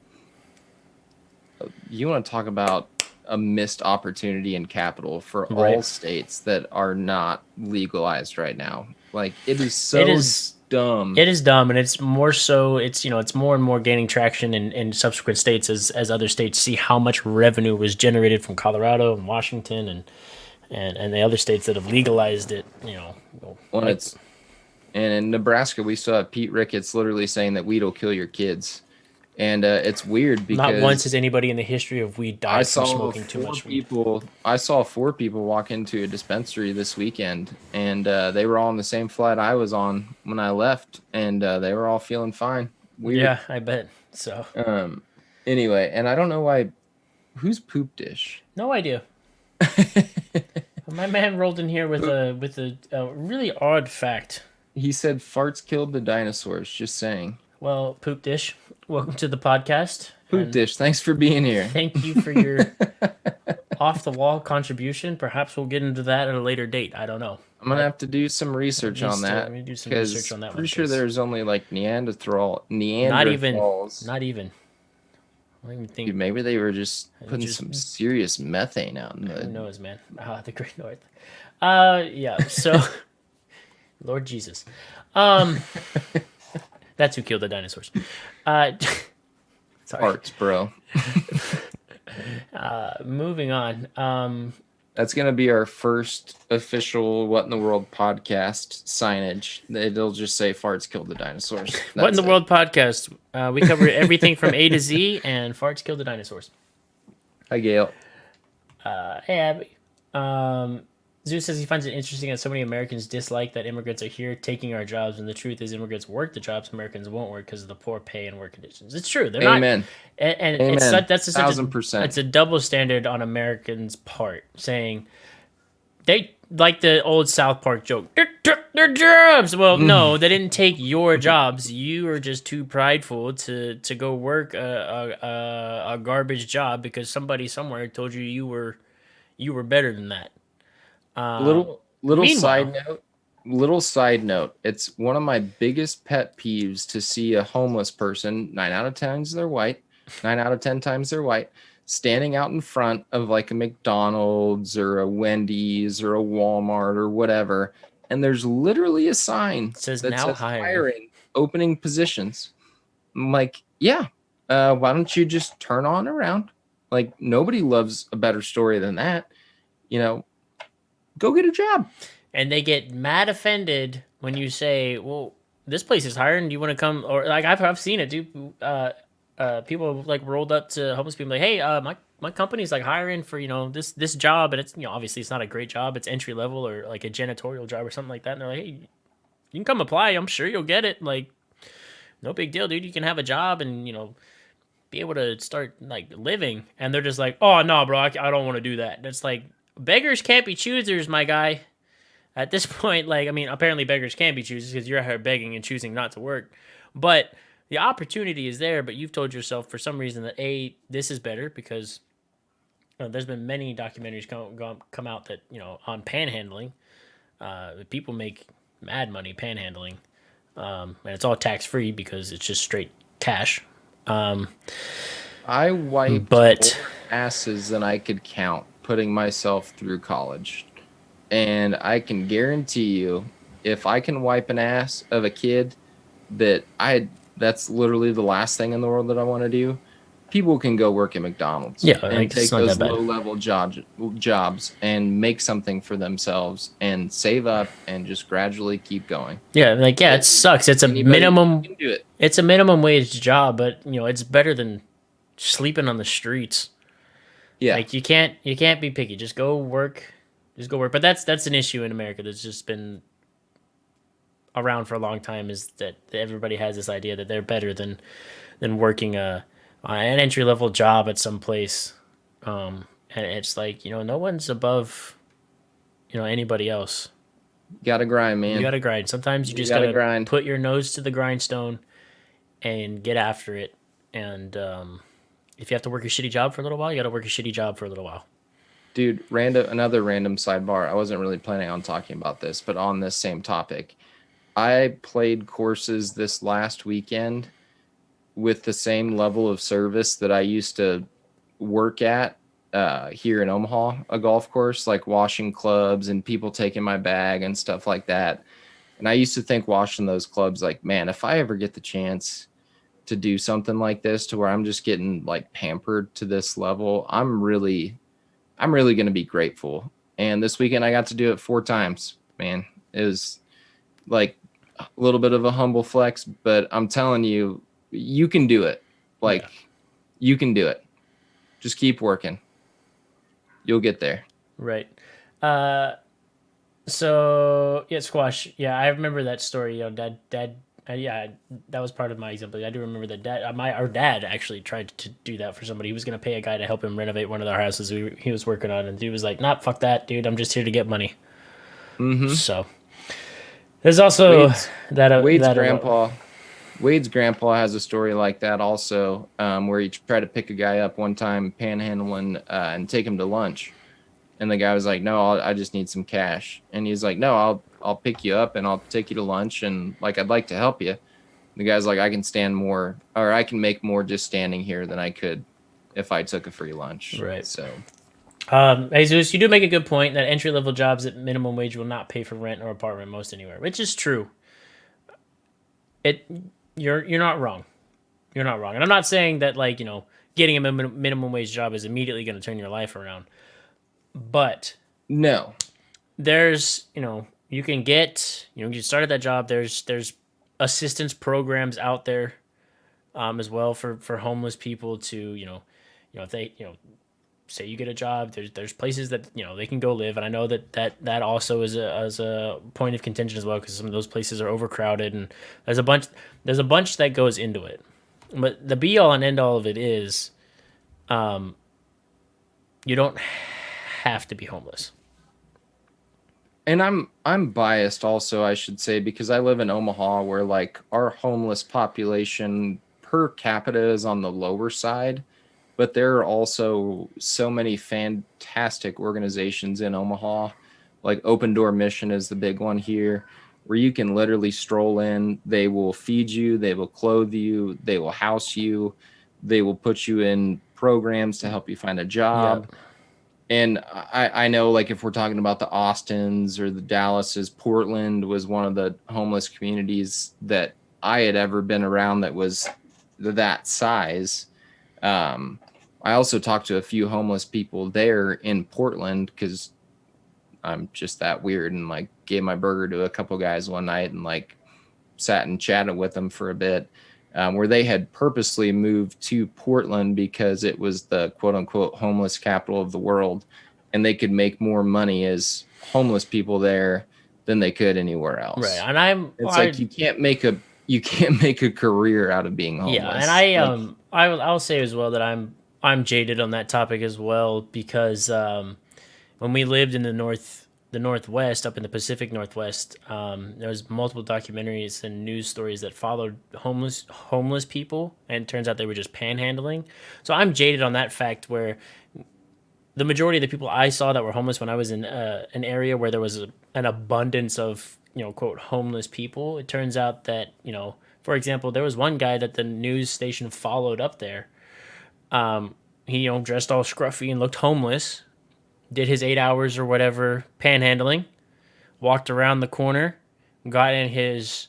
You want to talk about a missed opportunity in capital for all Right. states that are not legalized right now. Like it is so it is. dumb. It is dumb, and it's more so. It's, you know, it's more and more gaining traction in subsequent states as other states see how much revenue was generated from Colorado and Washington and the other states that have legalized it. You know, When like, it's and in Nebraska, we still have Pete Ricketts literally saying that weed will kill your kids, and it's weird not once because has anybody in the history of weed I died from saw smoking too four much weed. people. I saw four people walk into a dispensary this weekend, and they were all on the same flight I was on when I left, and they were all feeling fine. Weird. Yeah, I bet. So Um. Anyway, and I don't know why. Who's poop dish? no idea. My man rolled in here with a really odd fact. He said farts killed the dinosaurs. Just saying. Well, Poop Dish, welcome to the podcast, Poop and dish. Thanks for being here. thank you for your off the wall contribution. Perhaps we'll get into that at a later date. I don't know. I'm gonna have to do some research on Let that me do some because research on that one. pretty sure 'Cause there's only like not even, Neanderthals. not even. I don't even think. Dude, maybe they were just putting just- some serious methane out in Who the. knows, man? The Great North. Yeah. So, Lord Jesus, that's who killed the dinosaurs. Sorry. Parts, bro. Moving on. That's gonna be our first official "What in the World" podcast signage. It'll just say "Farts killed the dinosaurs." What in That's the it. World podcast? We cover everything from A to Z, and farts kill the dinosaurs. Hi, Gail. Hey, Abby. Zeus says he finds it interesting that so many Americans dislike that immigrants are here taking our jobs, and the truth is immigrants work the jobs Americans won't work because of the poor pay and work conditions. It's true. They're Amen. not. And Amen. it's such, that's a, such a 1000%. it's a double standard on Americans' part, saying they like the old South Park joke. They took their jobs. Well, no, they didn't take your jobs. You were just too prideful to go work a garbage job because somebody somewhere told you you were better than that. Little Meanwhile- side note. It's one of my biggest pet peeves to see a homeless person. 9 out of 10 times they're white. 9 out of 10 times they're white. Standing out in front of like a McDonald's or a Wendy's or a Walmart or whatever, and there's literally a sign says that now says hiring. hiring, opening positions. I'm like, yeah, why don't you just turn on around? Like nobody loves a better story than that. You know, go get a job. And they get mad offended when you say, "Well, this place is hiring. Do you want to come?" Or like I've seen it, dude. People have, like rolled up to homeless people like, "Hey, my company's like hiring for, you know, this job, and it's, you know, obviously it's not a great job. It's entry level or like a janitorial job or something like that." And they're like, "Hey, you can come apply. I'm sure you'll get it. Like, no big deal, dude. You can have a job and, you know, be able to start like living." And they're just like, "Oh no, bro, I don't want to do that." That's like, beggars can't be choosers, my guy. At this point, like, I mean, apparently beggars can be choosers because you're out here begging and choosing not to work. But the opportunity is there, but you've told yourself for some reason that, A, this is better because there's been many documentaries come out that, you know, on panhandling. People make mad money panhandling. And it's all tax-free because it's just straight cash. I wiped But- more asses than I could count putting myself through college. And I can guarantee you, if I can wipe an ass of a kid that's literally the last thing in the world that I want to do. people can go work at McDonald's Yeah, and like it's take not that those bad. low-level jobs and make something for themselves and save up and just gradually keep going. Yeah, like yeah, it It- sucks. It's a Anybody minimum. can do it. It's a minimum wage job, but it's better than sleeping on the streets. Yeah, Like you can't be picky. Just go work. Just go work. But that's an issue in America that's just been around for a long time. Is that everybody has this idea that they're better than working an entry level job at some place. And it's like no one's above anybody else. gotta grind, You man. gotta grind. Sometimes you You just gotta gotta grind. put your nose to the grindstone and get after it. And if you have to work a shitty job for a little while, you gotta work a shitty job for a little while. Dude, another random sidebar. I wasn't really planning on talking about this, but on this same topic, I played courses this last weekend with the same level of service that I used to work at here in Omaha, a golf course, like washing clubs and people taking my bag and stuff like that. And I used to think washing those clubs, like, man, if I ever get the chance to do something like this to where I'm just getting like pampered to this level, I'm really going to be grateful. And this weekend I got to do it 4 times, man. It was like a little bit of a humble flex, but I'm telling you, you can do it. Like, Yeah. you can do it. Just keep working. You'll get there. Right. Uh, so yeah, squash. Yeah, I remember that story. Dad. Yeah, that was part of my example. I do remember that our dad actually tried to do that for somebody. He was gonna pay a guy to help him renovate one of their houses he was working on, and he was like, "Nah, fuck that, dude. I'm just here to get money." Mm-hmm. So there's also Wade's that Wade's that grandpa. Wade's grandpa has a story like that also, where he tried to pick a guy up one time, panhandling, and take him to lunch. And the guy was like, "No, I just need some cash." And he's like, "No, I'll pick you up and I'll take you to lunch and like I'd like to help you." The guy's like, "I can stand more, or I can make more just standing here than I could if I took a free lunch." right. So, Jesus, you do make a good point that entry level jobs at minimum wage will not pay for rent or apartment most anywhere, which is true. It you're not wrong. You're not wrong, and I'm not saying that like getting a minimum wage job is immediately going to turn your life around, but no. there's you can get you start at that job. There's assistance programs out there as well for homeless people to if they say you get a job, there's places that they can go live, and I know that also is a point of contention as well because some of those places are overcrowded, and there's a bunch that goes into it, but the be all and end all of it is, you don't have to be homeless. And I'm biased also, I should say, because I live in Omaha where like our homeless population per capita is on the lower side, but there are also so many fantastic organizations in Omaha. Like Open Door Mission is the big one here, where you can literally stroll in, they will feed you, they will clothe you, they will house you, they will put you in programs to help you find a Yeah, job. And I know, like, if we're talking about the Austins or the Dallases, Portland was one of the homeless communities that I had ever been around that was that size. I also talked to a few homeless people there in Portland because I'm just that weird, and like gave my burger to a couple guys one night and like sat and chatted with them for a bit, where they had purposely moved to Portland because it was the quote unquote homeless capital of the world, and they could make more money as homeless people there than they could anywhere right. else. And It's like you can't make a career out of being yeah, and homeless. Like, I'll say as well that I'm jaded on that topic as well because when we lived in the Northwest, up in the Pacific Northwest, there was multiple documentaries and news stories that followed homeless people, and it turns out they were just panhandling. So I'm jaded on that fact where the majority of the people I saw that were homeless when I was in an area where there was an abundance of quote homeless people. It turns out that for example, there was one guy that the news station followed up there. He dressed all scruffy and looked homeless, did his 8 hours or whatever panhandling, walked around the corner, got in his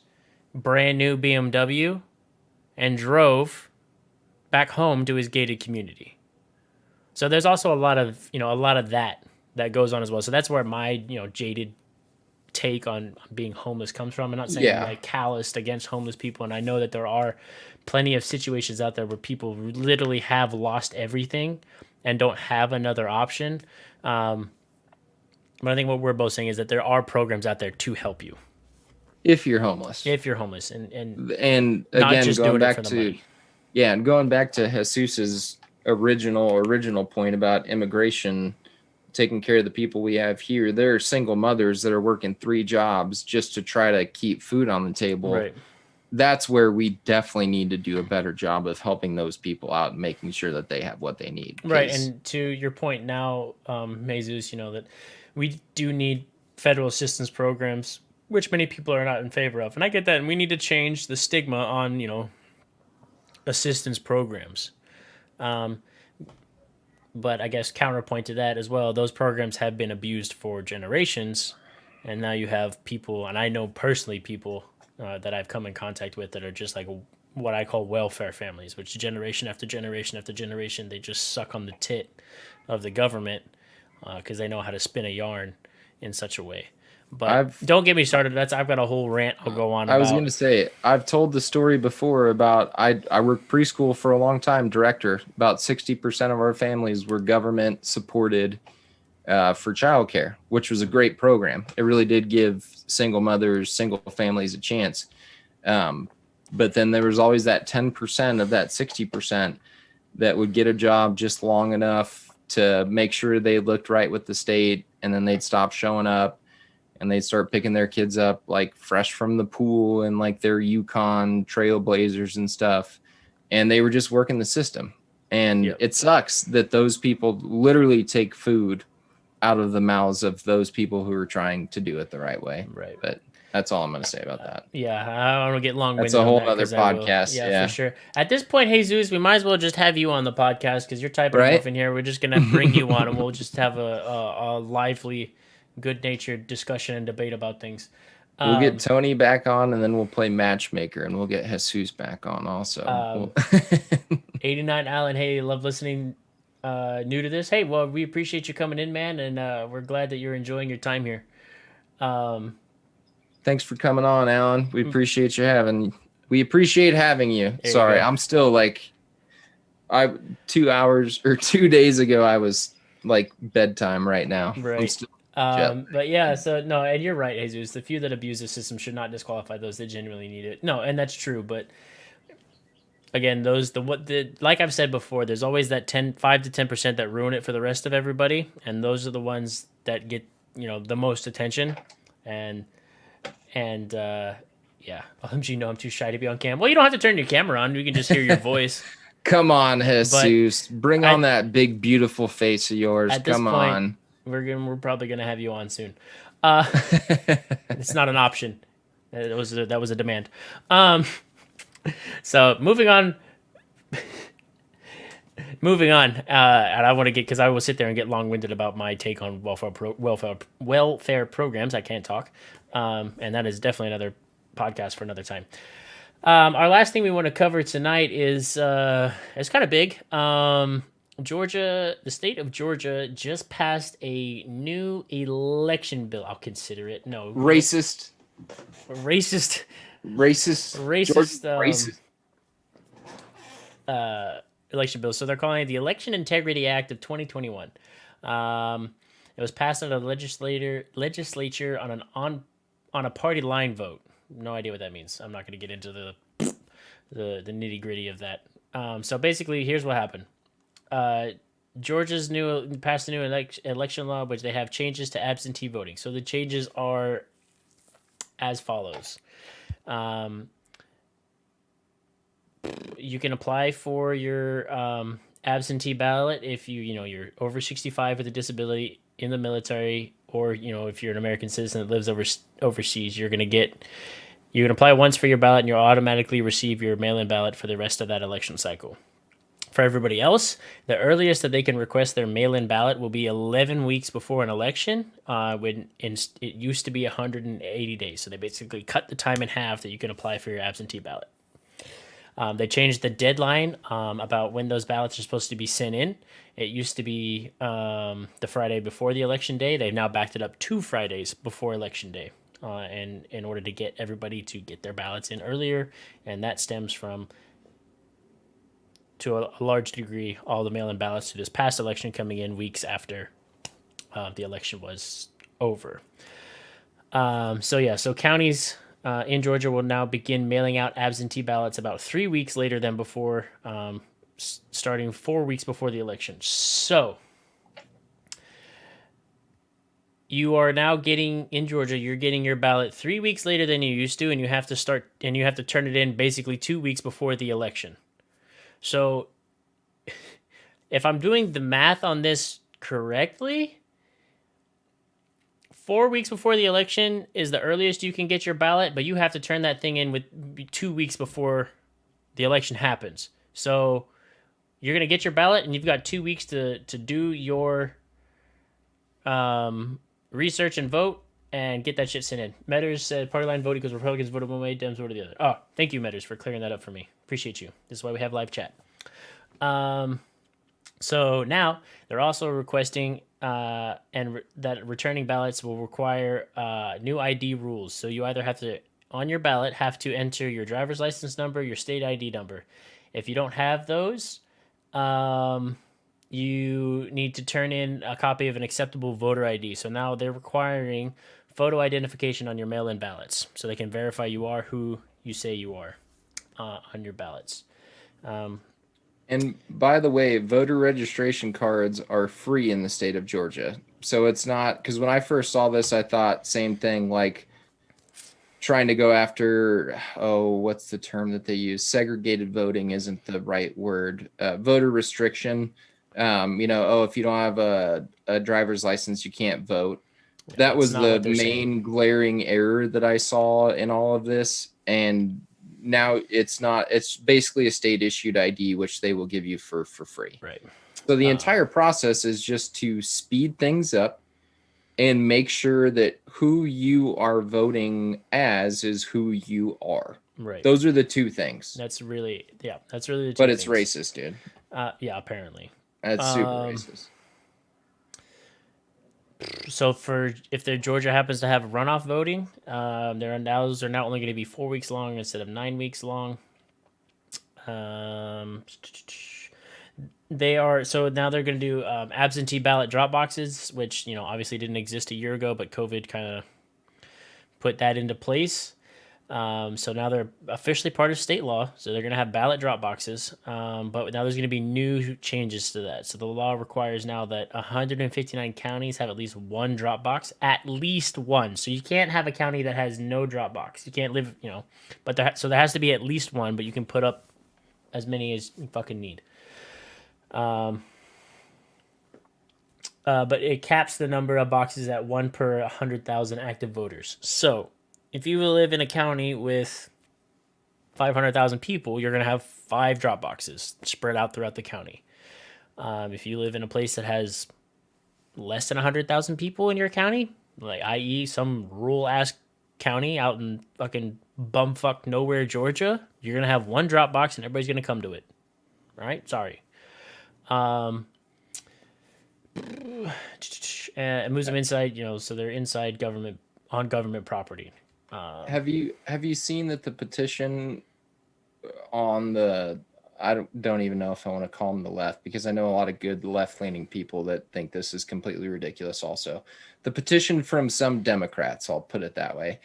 brand new BMW, and drove back home to his gated community. So there's also a lot of that goes on as well. So that's where my, jaded take on being homeless comes from. I'm not saying I'm Yeah. like calloused against homeless people, and I know that there are plenty of situations out there where people literally have lost everything and don't have another option. But I think what we're both saying is that there are programs out there to help you If you're homeless. if you're homeless, and And not again, just going doing it back for the to money. yeah, and going back to Jesus's original point about immigration, taking care of the people we have here, there are single mothers that are working 3 jobs just to try to keep food on the table. Right. That's where we definitely need to do a better job of helping those people out and making sure that they have what they need. Right. And to your point now, Jesus, that we do need federal assistance programs, which many people are not in favor of. And I get that. And we need to change the stigma on, assistance programs. But I guess counterpoint to that as well, those programs have been abused for generations. And now you have people, and I know personally people that I've come in contact with that are just like what I call welfare families, which generation after generation after generation, they just suck on the tit of the government because they know how to spin a yarn in such a way. But I've don't get me started. I've got a whole rant I'll go on I was about. going to say, I've told the story before about I worked preschool for a long time, director. About 60% of our families were government supported for childcare, which was a great program. It really did give single mothers, single families a chance. But then there was always that 10% of that 60% that would get a job just long enough to make sure they looked right with the state, and then they'd stop showing up and they'd start picking their kids up like fresh from the pool and like their Yukon Trailblazers and stuff. And they were just working the system. And It sucks that those people literally take food out of the mouths of those people who are trying to do it the right way. Right. But that's all I'm going to say about that. Yeah, I don't want to get long-winded. That's a whole on that other 'cause I will. podcast. Yeah, for sure. At this point, Jesus, we might as well just have you on the podcast because you're typing Right? enough in here. We're just gonna bring you on, and we'll just have a lively, good-natured discussion and debate about things. We'll get Tony back on, and then we'll play matchmaker, and we'll get Jesus back on also. 89 Allen, hey, love listening. New to this, hey, well, we appreciate you coming in, man, and we're glad that you're enjoying your time here. Thanks for coming on, Alan. We appreciate having you. Sorry, you go. I'm still like 2 days ago I was like bedtime right now. Right. I'm still but yeah, so no, and you're right, Jesus. The few that abuse the system should not disqualify those that genuinely need it. No, and that's true, but again, like I've said before, there's always that 5 to 10% that ruin it for the rest of everybody, and those are the ones that get, the most attention. And yeah, OMG, no, I'm too shy to be on cam. Well, you don't have to turn your camera on. We can just hear your voice. Come on, Jesus. Bring on that big, beautiful face of yours. At this Come point, on. We're probably gonna have you on soon. It's not an option. That was a demand. So moving on. And I want to get, because I will sit there and get long-winded about my take on welfare programs. I can't talk, and that is definitely another podcast for another time. Our last thing we want to cover tonight is it's kind of big. Georgia, the state of Georgia, just passed a new election bill. I'll consider it. No, racist. Racist. Election bill. So they're calling it the Election Integrity Act of 2021. It was passed out of the legislature on a party line vote. No idea what that means. I'm not going to get into the nitty gritty of that. So basically, here's what happened. Georgia's passed a new election law, which they have changes to absentee voting. So the changes are as follows. You can apply for your absentee ballot if you're over 65 with a disability, in the military, or if you're an American citizen that lives overseas. You can apply once for your ballot, and you'll automatically receive your mail-in ballot for the rest of that election cycle. For everybody else, the earliest that they can request their mail-in ballot will be 11 weeks before an election, when it used to be 180 days. So they basically cut the time in half that you can apply for your absentee ballot. They changed the deadline about when those ballots are supposed to be sent in. It used to be the Friday before the election day. They've now backed it up 2 Fridays before election day, and in order to get everybody to get their ballots in earlier, and that stems from, to a large degree, all the mail-in ballots to this past election coming in weeks after the election was over. So counties in Georgia will now begin mailing out absentee ballots about 3 weeks later than before, starting 4 weeks before the election. So you are now getting in Georgia, you're getting your ballot 3 weeks later than you used to, and you have to turn it in basically 2 weeks before the election. So if I'm doing the math on this correctly, 4 weeks before the election is the earliest you can get your ballot, but you have to turn that thing in with 2 weeks before the election happens. So you're gonna get your ballot, and you've got 2 weeks to do your research and vote and get that shit sent in. Metters said party line voted because Republicans voted one way, Dems voted the other. Oh, thank you, Metters, for clearing that up for me. Appreciate you. This is why we have live chat. So now they're also requesting that returning ballots will require new ID rules. So you either have to, on your ballot, have to enter your driver's license number, your state ID number. If you don't have those, you need to turn in a copy of an acceptable voter ID. So now they're requiring photo identification on your mail-in ballots, so they can verify you are who you say you are on your ballots. And by the way, voter registration cards are free in the state of Georgia. So it's not, because when I first saw this, I thought same thing, like trying to go after, what's the term that they use? Segregated voting isn't the right word. Voter restriction. If you don't have a driver's license, you can't vote. That was the main glaring error that I saw in all of this. And now it's not, it's basically a state issued ID, which they will give you for free. Right. So the entire process is just to speed things up and make sure that who you are voting as is who you are. Right. Those are the two things. That's really the two But it's things. racist, dude. Yeah, apparently. That's super racist. So if the Georgia happens to have runoff voting, those are now only going to be 4 weeks long instead of 9 weeks long. So now they're going to do absentee ballot drop boxes, which obviously didn't exist a year ago, but COVID kind of put that into place. So now they're officially part of state law. So they're going to have ballot drop boxes. But now there's going to be new changes to that. So the law requires now that 159 counties have at least one drop box, at least one. So you can't have a county that has no drop box. You can't live, but there has to be at least one, but you can put up as many as you fucking need. But it caps the number of boxes at 1 per 100,000 active voters. So if you live in a county with 500,000 people, you're going to have 5 drop boxes spread out throughout the county. If you live in a place that has less than 100,000 people in your county, like i.e. some rural-ass county out in fucking bumfuck nowhere, Georgia, you're going to have 1 drop box and everybody's going to come to it. All right? Sorry. It moves them inside, so they're inside government, on government property. Have you seen that the petition on I don't even know if I want to call them the left, because I know a lot of good left-leaning people that think this is completely ridiculous also. The petition from some Democrats, I'll put it that way,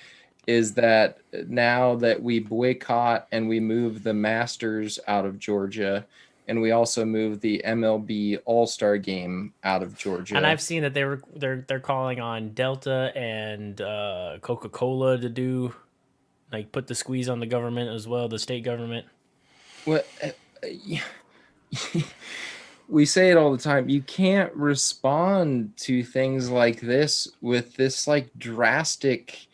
is that now that we boycott and we move the Masters out of Georgia, and we also move the MLB All-Star Game out of Georgia. And I've seen that they're calling on Delta and Coca-Cola to do, like, put the squeeze on the government as well, the state government. Well, we say it all the time. You can't respond to things like this with this like drastic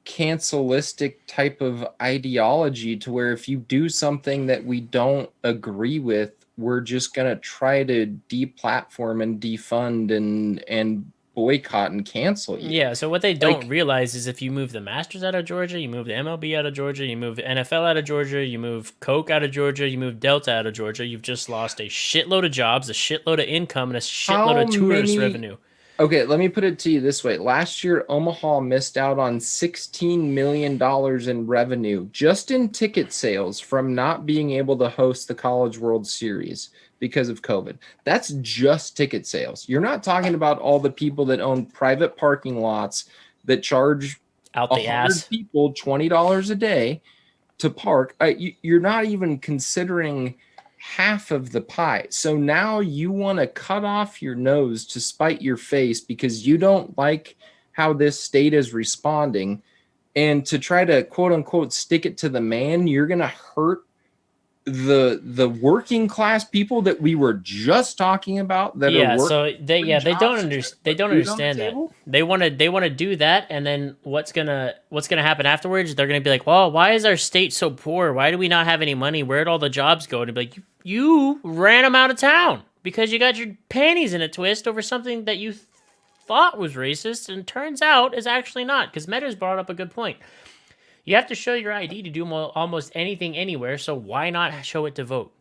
cancelistic type of ideology, to where if you do something that we don't agree with, we're just going to try to deplatform and defund and boycott and cancel you. Yeah, so what they don't Like, realize is if you move the Masters out of Georgia, you move the MLB out of Georgia, you move the NFL out of Georgia, you move Coke out of Georgia, you move Delta out of Georgia, you've just lost a shitload of jobs, a shitload of income, and a shitload how of tourist many? revenue. Okay, let me put it to you this way. Last year, Omaha missed out on $16 million in revenue just in ticket sales from not being able to host the College World Series because of COVID. That's just ticket sales. You're not talking about all the people that own private parking lots that charge Out the 100 ass. people $20 a day to park. You're not even considering half of the pie. So now you want to cut off your nose to spite your face because you don't like how this state is responding. And to try to quote unquote stick it to the man, you're going to hurt the working class people that we were just talking about that are Yeah, working so they three yeah they don't jobs to try to they put don't food on the understand that. table. They want to do that, and then what's gonna happen afterwards? They're gonna be like, well, why is our state so poor? Why do we not have any money? Where'd all the jobs go? And be like, you ran them out of town because you got your panties in a twist over something that you thought was racist, and turns out is actually not. Because Meadows brought up a good point. You have to show your ID to do almost anything anywhere. So why not show it to vote?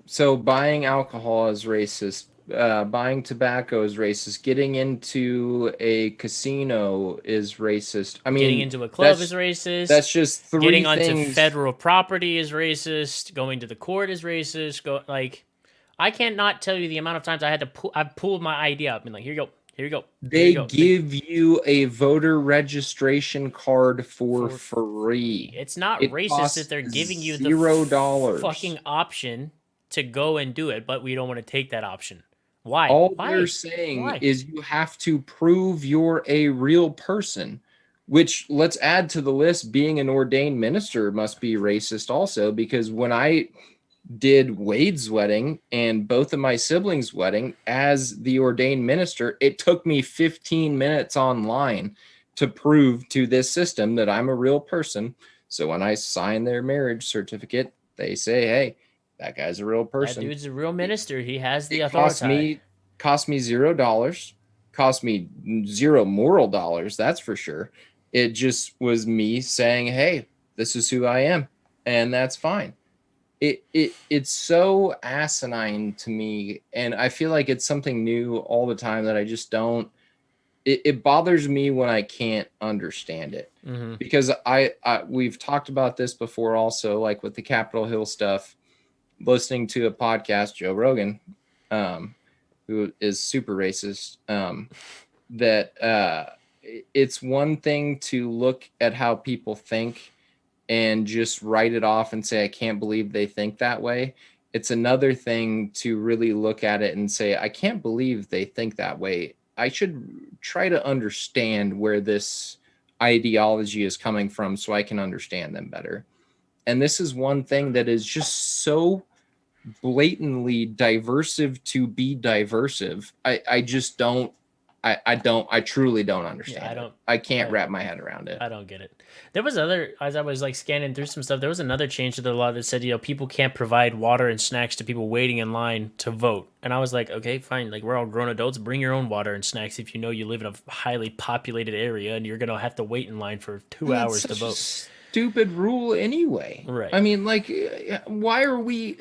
So buying alcohol is racist. Buying tobacco is racist. Getting into a casino is racist. I Getting mean, into a club is that's racist. that's just three Getting onto things. federal property is racist. Going to the court is racist. I can't not tell you the amount of times I've pulled my ID out. Been like, here you go, here you go, here you They go. give you a voter registration card for For free. It's not It racist if costs they're giving you the $0. fucking option to go and do it, but we don't want to take that option. Why? All they're Why? saying Why? is you have to prove you're a real person, which let's add to the list. Being an ordained minister must be racist also, because when I did Wade's wedding and both of my siblings' wedding as the ordained minister, it took me 15 minutes online to prove to this system that I'm a real person. So when I sign their marriage certificate, they say, hey, that guy's a real That person. dude's a real minister. He has the It cost authority. me $0, cost me zero moral dollars, that's for sure. It just was me saying, hey, this is who I am, and that's fine. It's so asinine to me, and I feel like it's something new all the time that I just don't. It bothers me when I can't understand it, Mm-hmm. because we've talked about this before also, like with the Capitol Hill stuff. Listening to a podcast, Joe Rogan, who is super racist, that it's one thing to look at how people think and just write it off and say, I can't believe they think that way. It's another thing to really look at it and say, I can't believe they think that way. I should try to understand where this ideology is coming from so I can understand them better. And this is one thing that is just so blatantly diversive to be diversive. I just don't. I truly don't understand Yeah, I it. don't. I can't I, wrap my head around it. I don't get it. There was other as I was like scanning through some stuff. There was another change to the law that said people can't provide water and snacks to people waiting in line to vote. And I was like, okay, fine. Like we're all grown adults. Bring your own water and snacks if you know you live in a highly populated area and you're gonna have to wait in line for 2 hours to That's such a vote. stupid rule anyway. Right. I mean, like, why are we?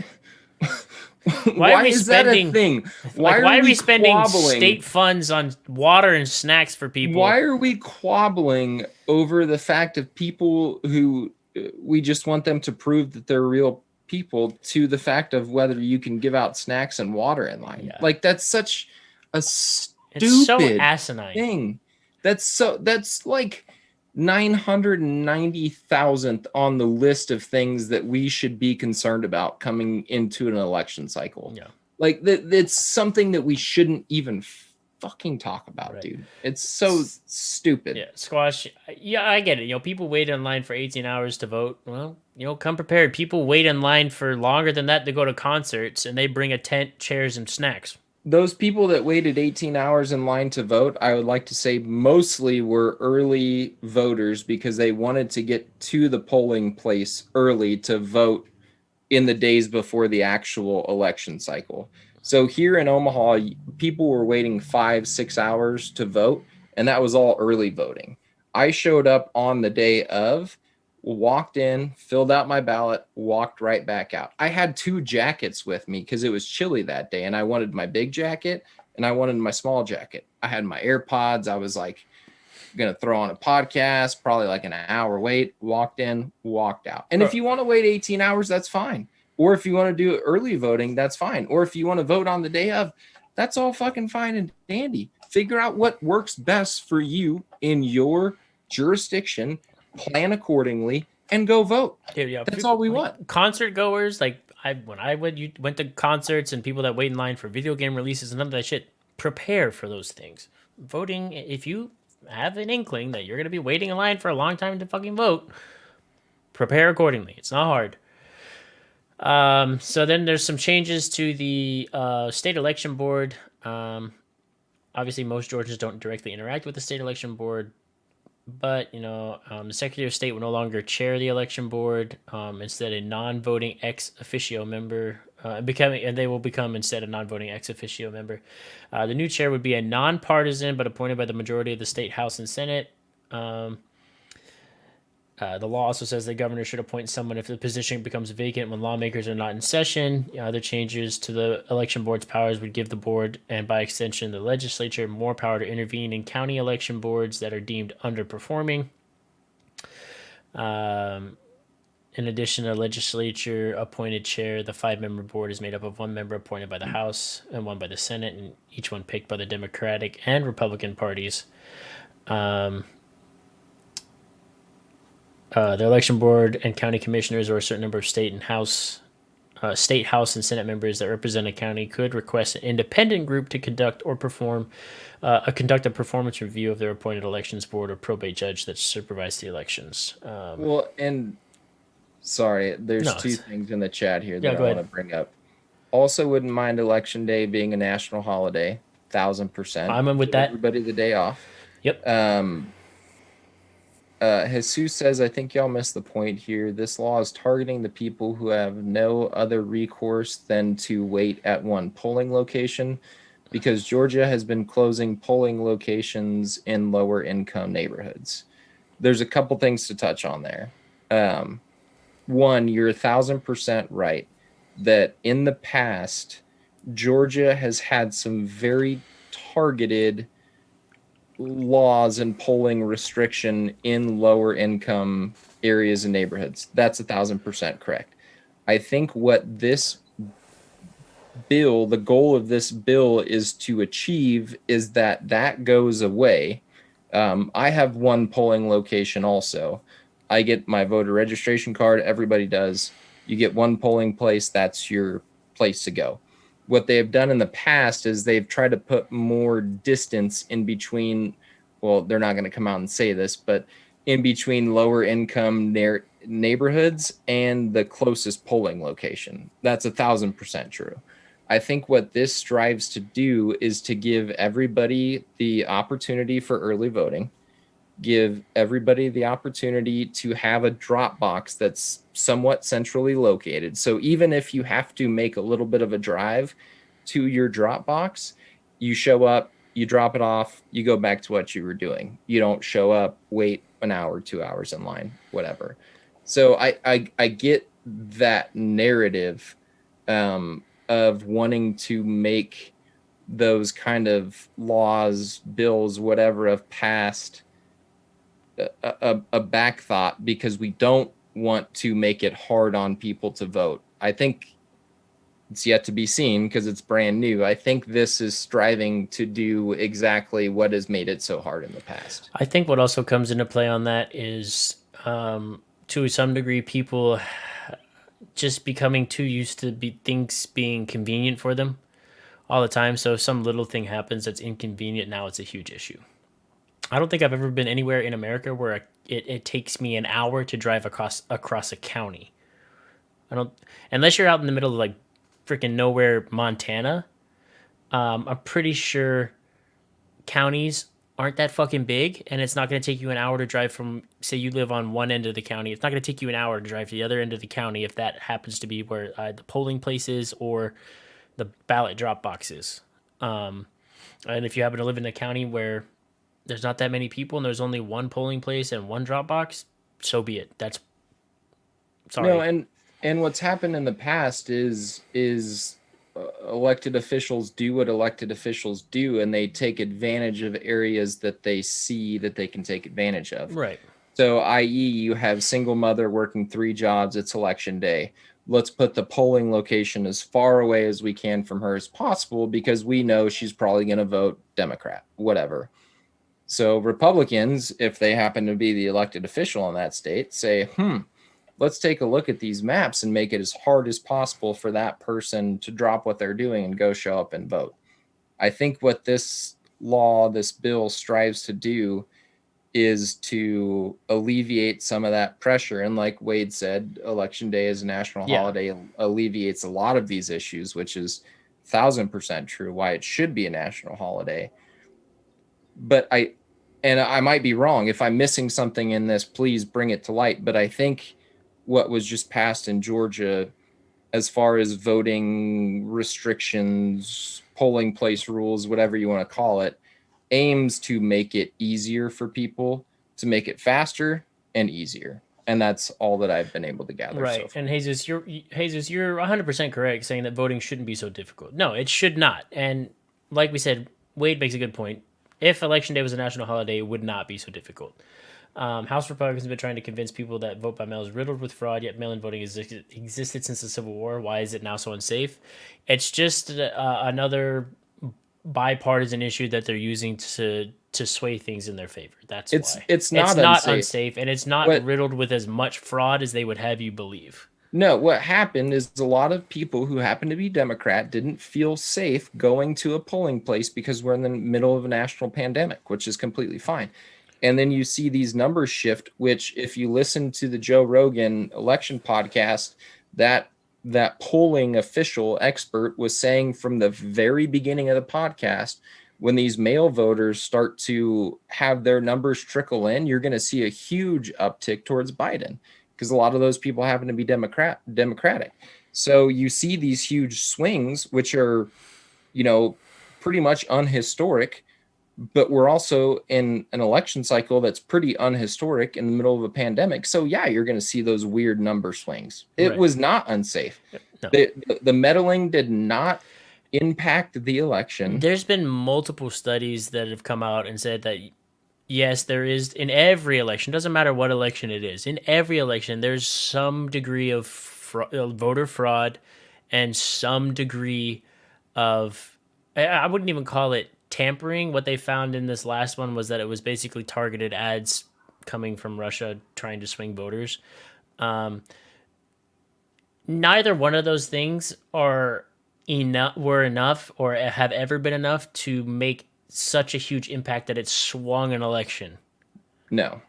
Why are Why we is that a spending thing? like Why why are are we we spending quabbling? state funds on water and snacks for people? Why are we quabbling over the fact of people who we just want them to prove that they're real people, to the fact of whether you can give out snacks and water in line? Yeah. Like, that's such a It's so stupid asinine. thing. That's like 990,000th on the list of things that we should be concerned about coming into an election cycle. Yeah. Like it's something that we shouldn't even fucking talk about, Right. dude. It's so stupid. Yeah, squash. Yeah, I get it. People wait in line for 18 hours to vote. Well, come prepared. People wait in line for longer than that to go to concerts, and they bring a tent, chairs, and snacks. Those people that waited 18 hours in line to vote, I would like to say mostly were early voters because they wanted to get to the polling place early to vote in the days before the actual election cycle. So here in Omaha, people were waiting 5-6 hours to vote, and that was all early voting. I showed up on the day of, walked in, filled out my ballot, walked right back out. I had 2 jackets with me because it was chilly that day, and I wanted my big jacket and I wanted my small jacket. I had my AirPods. I was like, gonna throw on a podcast, probably like an hour wait, walked in, walked out. And if you want to wait 18 hours, that's fine. Or if you want to do early voting, that's fine. Or if you want to vote on the day of, that's all fucking fine and dandy. Figure out what works best for you in your jurisdiction, plan accordingly, and go vote. Yeah, that's all we want. Concert goers, like when I went to concerts, and people that wait in line for video game releases and none of that shit, prepare for those things. Voting, if you have an inkling that you're going to be waiting in line for a long time to fucking vote, prepare accordingly. It's not hard. So then there's some changes to the state election board. Obviously, most Georgians don't directly interact with the state election board, but the Secretary of State will no longer chair the election board. Instead, a non-voting ex officio member they will become instead a non-voting ex officio member. The new chair would be a non-partisan, but appointed by the majority of the state House and Senate. The law also says the governor should appoint someone if the position becomes vacant when lawmakers are not in session. Other changes to the election board's powers would give the board, and by extension the legislature, more power to intervene in county election boards that are deemed underperforming. In addition, a legislature-appointed chair, the 5-member board is made up of 1 member appointed by the House and 1 by the Senate, and each one picked by the Democratic and Republican parties. The election board and county commissioners, or a certain number of state House and Senate members that represent a county, could request an independent group to conduct a performance review of their appointed elections board or probate judge that supervise the elections. There's 2 things in the chat here that I want to bring up. Also, wouldn't mind Election Day being a national holiday, 1,000%. I'm in with that. Everybody the day off. Yep. Jesus says, I think y'all missed the point here. This law is targeting the people who have no other recourse than to wait at one polling location, because Georgia has been closing polling locations in lower income neighborhoods. There's a couple things to touch on there. One, you're 1,000% right that in the past, Georgia has had some very targeted laws and polling restriction in lower income areas and neighborhoods. That's 1,000% correct. I think what this bill, the goal of this bill is to achieve, is that goes away. I have 1 polling location also. I get my voter registration card. Everybody does. You get 1 polling place. That's your place to go. What they have done in the past is they've tried to put more distance in between. Well, they're not going to come out and say this, but in between lower income neighborhoods and the closest polling location. That's 1,000% true. I think what this strives to do is to give everybody the opportunity for early voting, give everybody the opportunity to have a drop box that's somewhat centrally located. So even if you have to make a little bit of a drive to your drop box, you show up, you drop it off, you go back to what you were doing. You don't show up, wait an hour, 2 hours in line, whatever. So I get that narrative of wanting to make those kind of laws, bills, whatever, have passed a back thought, because we don't want to make it hard on people to vote. I think it's yet to be seen because it's brand new. I think this is striving to do exactly what has made it so hard in the past. I think what also comes into play on that is, to some degree, people just becoming too used to things being convenient for them all the time. So if some little thing happens that's inconvenient, now it's a huge issue. I don't think I've ever been anywhere in America where it takes me an hour to drive across a county. Unless you're out in the middle of like freaking nowhere, Montana. I'm pretty sure counties aren't that fucking big, and it's not going to take you an hour to drive from, say you live on one end of the county. It's not going to take you an hour to drive to the other end of the county if that happens to be where the polling place is or the ballot drop box is. And if you happen to live in a county where there's not that many people and there's only one polling place and one drop box, so be it. That's No, sorry. and what's happened in the past is elected officials do what elected officials do, and they take advantage of areas that they see that they can take advantage of. Right. So, i.e., you have single mother working 3 jobs. It's election day. Let's put the polling location as far away as we can from her as possible because we know she's probably going to vote Democrat, whatever. So Republicans, if they happen to be the elected official in that state, say, let's take a look at these maps and make it as hard as possible for that person to drop what they're doing and go show up and vote. I think what this law, this bill strives to do is to alleviate some of that pressure. And like Wade said, Election Day is a national holiday, alleviates a lot of these issues, which is 1,000% true, why it should be a national holiday. But I might be wrong. If I'm missing something in this, please bring it to light. But I think what was just passed in Georgia, as far as voting restrictions, polling place rules, whatever you want to call it, aims to make it easier for people, to make it faster and easier. And that's all that I've been able to gather. Right. So far. And you're 100% correct saying that voting shouldn't be so difficult. No, it should not. And like we said, Wade makes a good point. If Election Day was a national holiday, it would not be so difficult. House Republicans have been trying to convince people that vote by mail is riddled with fraud, yet mail-in voting has existed since the Civil War. Why is it now so unsafe? It's just another bipartisan issue that they're using to sway things in their favor. That's why. It's not unsafe, and it's not riddled with as much fraud as they would have you believe. No, what happened is a lot of people who happen to be Democrat didn't feel safe going to a polling place because we're in the middle of a national pandemic, which is completely fine. And then you see these numbers shift, which if you listen to the Joe Rogan election podcast, that polling official expert was saying from the very beginning of the podcast, when these mail voters start to have their numbers trickle in, you're going to see a huge uptick towards Biden because a lot of those people happen to be Democratic. So you see these huge swings, which are, pretty much unhistoric, but we're also in an election cycle that's pretty unhistoric in the middle of a pandemic. So yeah, you're going to see those weird number swings. It was not unsafe. No. The meddling did not impact the election. There's been multiple studies that have come out and said that yes, there is in every election, doesn't matter what election it is, in every election, there's some degree of voter fraud and some degree of, I wouldn't even call it tampering. What they found in this last one was that it was basically targeted ads coming from Russia trying to swing voters. Neither one of those things were enough or have ever been enough to make such a huge impact that it swung an election. No,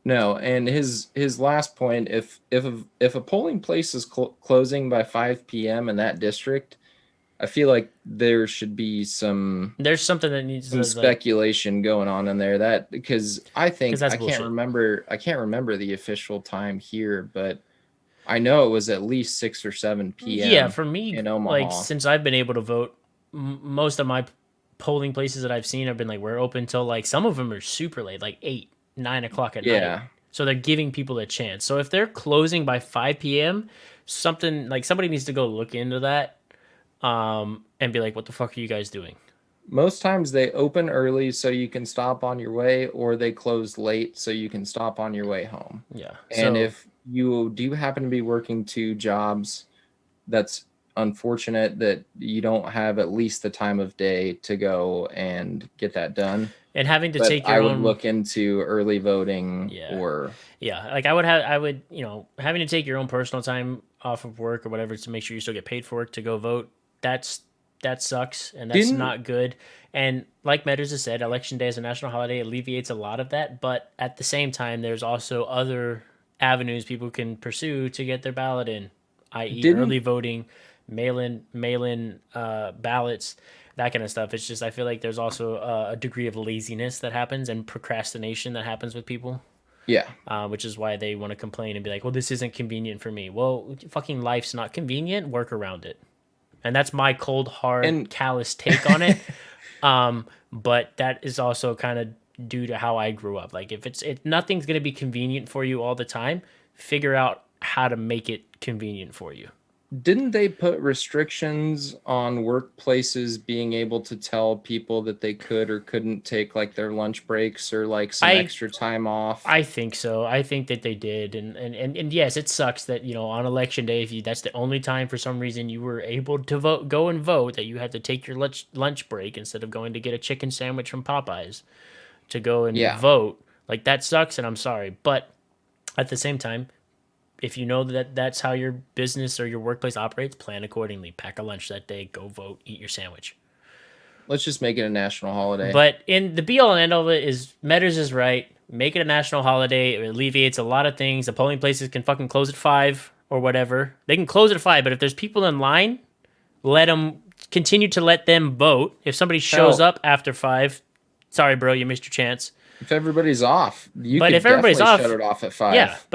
and his last point: if a polling place is closing by 5 p.m. in that district, I feel like there should be there's something that needs some speculation going on in there. That because I think I can't remember the official time here, but I know it was at least 6 or 7 p.m. Yeah, for me, in Omaha. like since I've been able to vote, most of my polling places that I've seen have been like we're open till like some of them are super late, like 8, 9 o'clock at night. So they're giving people a chance. So if they're closing by 5 p.m., somebody needs to go look into that, and be like, what the fuck are you guys doing? Most times they open early so you can stop on your way, or they close late so you can stop on your way home. Yeah. And if you do happen to be working 2 jobs, that's unfortunate that you don't have at least the time of day to go and get that done. And having to take your own... I would look into early voting or... Yeah, like having to take your own personal time off of work or whatever to make sure you still get paid for it to go vote, that sucks, and that's not good. And like Metters has said, Election Day is a national holiday, alleviates a lot of that, but at the same time, there's also other avenues people can pursue to get their ballot in, i.e. early voting, mail-in ballots, that kind of stuff. It's just I feel like there's also a degree of laziness that happens and procrastination that happens with people. Yeah. Which is why they want to complain and be like, well, this isn't convenient for me. Well, fucking life's not convenient. Work around it. And that's my cold, hard, And callous take on it. But that is also kind of due to how I grew up. Like if nothing's gonna be convenient for you all the time, figure out how to make it convenient for you. didn't they put restrictions on workplaces being able to tell people that they could or couldn't take like their lunch breaks or like some I extra time off? I think so. I think that they did, and yes, it sucks that on election day, if you that's the only time for some reason you were able to go and vote, that you had to take your lunch break instead of going to get a chicken sandwich from Popeyes to go and Yeah. vote. Like that sucks, and I'm sorry, but at the same time, if you know that that's how your business or your workplace operates, plan accordingly. Pack a lunch that day, go vote, eat your sandwich. Let's just make it a national holiday. But in the be all and end all of it is Metters is right. Make it a national holiday. It alleviates a lot of things. The polling places can fucking close at 5 or whatever. They can close at 5, but if there's people in line, let them continue to let them vote. If somebody shows Hell, up after 5, sorry, bro, you missed your chance. if everybody's off, you But could if everybody's definitely off, shut it off at yeah. 5.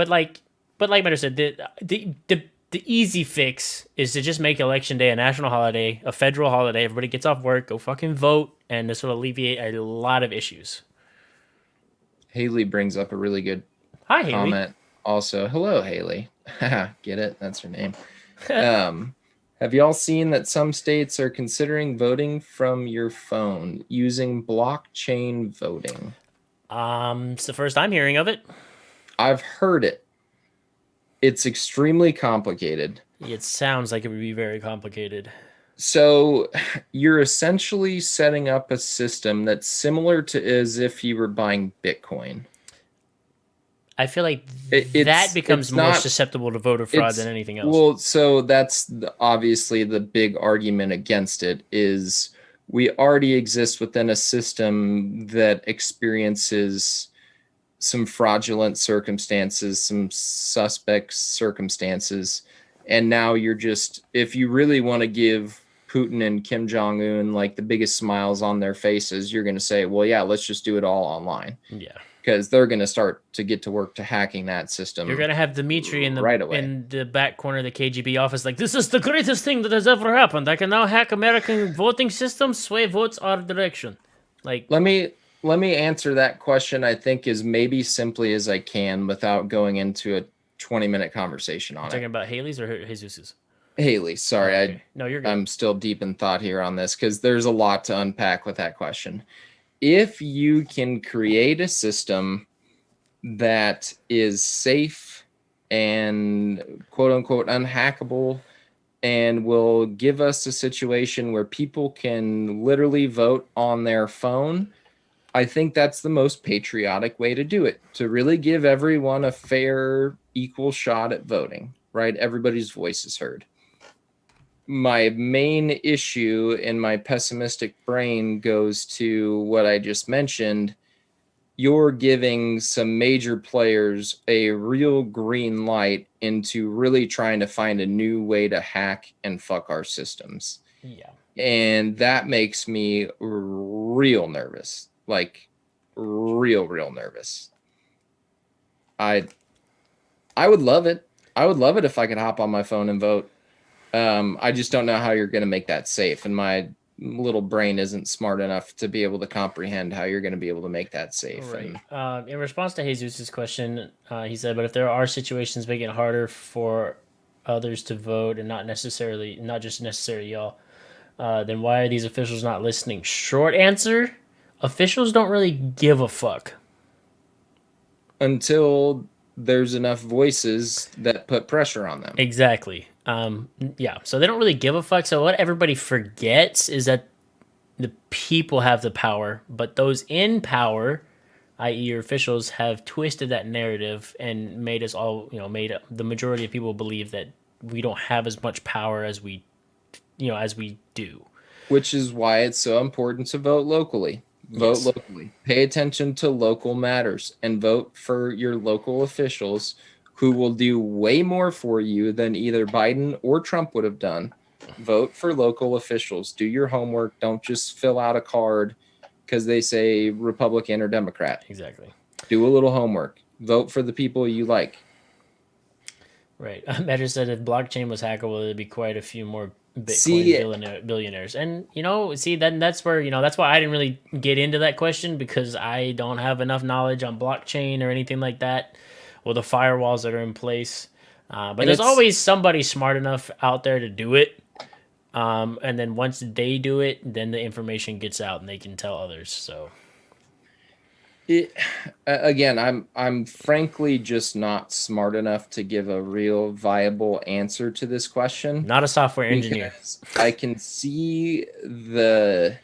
But like Metters said, the easy fix is to just make election day a national holiday, a federal holiday. Everybody gets off work, go fucking vote, and this will alleviate a lot of issues. Haley brings up a really good Hi, Haley. comment also. Hello, Haley. Get it? That's her name. Have y'all seen that some states are considering voting from your phone using blockchain voting? It's the first I'm hearing of it. I've heard it. It's extremely complicated. It sounds like it would be very complicated. So you're essentially setting up a system that's similar to as if you were buying Bitcoin. I feel like It, that becomes it's more not susceptible to voter fraud than anything else. well, so that's obviously the big argument against it is we already exist within a system that experiences some fraudulent circumstances, some suspect circumstances, and now you're just if you really want to give Putin and Kim Jong Un like the biggest smiles on their faces, you're going to say, well, yeah, let's just do it all online Yeah. because they're going to start to get to work to hacking that system. You're gonna have Dmitry in the right away. in the back corner of the KGB office, like, this is the greatest thing that has ever happened. I can now hack American voting systems, sway votes our direction. Like, Let me answer that question. I think as maybe simply as I can without going into a 20-minute conversation on talking it. about Haley's or Jesus's? Haley, sorry, Okay. No, you're good. I'm still deep in thought here on this because there's a lot to unpack with that question. If you can create a system that is safe and quote unquote unhackable and will give us a situation where people can literally vote on their phone, I think that's the most patriotic way to do it, to really give everyone a fair, equal shot at voting, right? Everybody's voice is heard. My main issue in my pessimistic brain goes to what I just mentioned. You're giving some major players a real green light into really trying to find a new way to hack and fuck our systems. Yeah. And that makes me real nervous. Like real nervous. I would love it. I would love it if I could hop on my phone and vote. I just don't know how you're going to make that safe, and my little brain isn't smart enough to be able to comprehend how you're going to be able to make that safe. Right. And In response to Jesus' question, he said, "But if there are situations making it harder for others to vote, and not just necessarily y'all, then why are these officials not listening?" Short answer: officials don't really give a fuck. until there's enough voices that put pressure on them. Exactly. Yeah. So they don't really give a fuck. So what everybody forgets is that the people have the power, but those in power, i.e., your officials, have twisted that narrative and made us all, made the majority of people believe that we don't have as much power as we do. Which is why it's so important to vote locally. Vote Yes. locally. Pay attention to local matters and vote for your local officials who will do way more for you than either Biden or Trump would have done. Vote for local officials. Do your homework. Don't just fill out a card because they say Republican or Democrat. Exactly. Do a little homework. Vote for the people you like. Right. Measure said if blockchain was hackable, there'd be quite a few more Bitcoin See, billionaires. And see, then that's where that's why I didn't really get into that question, because I don't have enough knowledge on blockchain or anything like that, or the firewalls that are in place. But and there's it's always somebody smart enough out there to do it. And then once they do it, then the information gets out and they can tell others. So it again, I'm frankly just not smart enough to give a real viable answer to this question, not a software engineer. because I can see the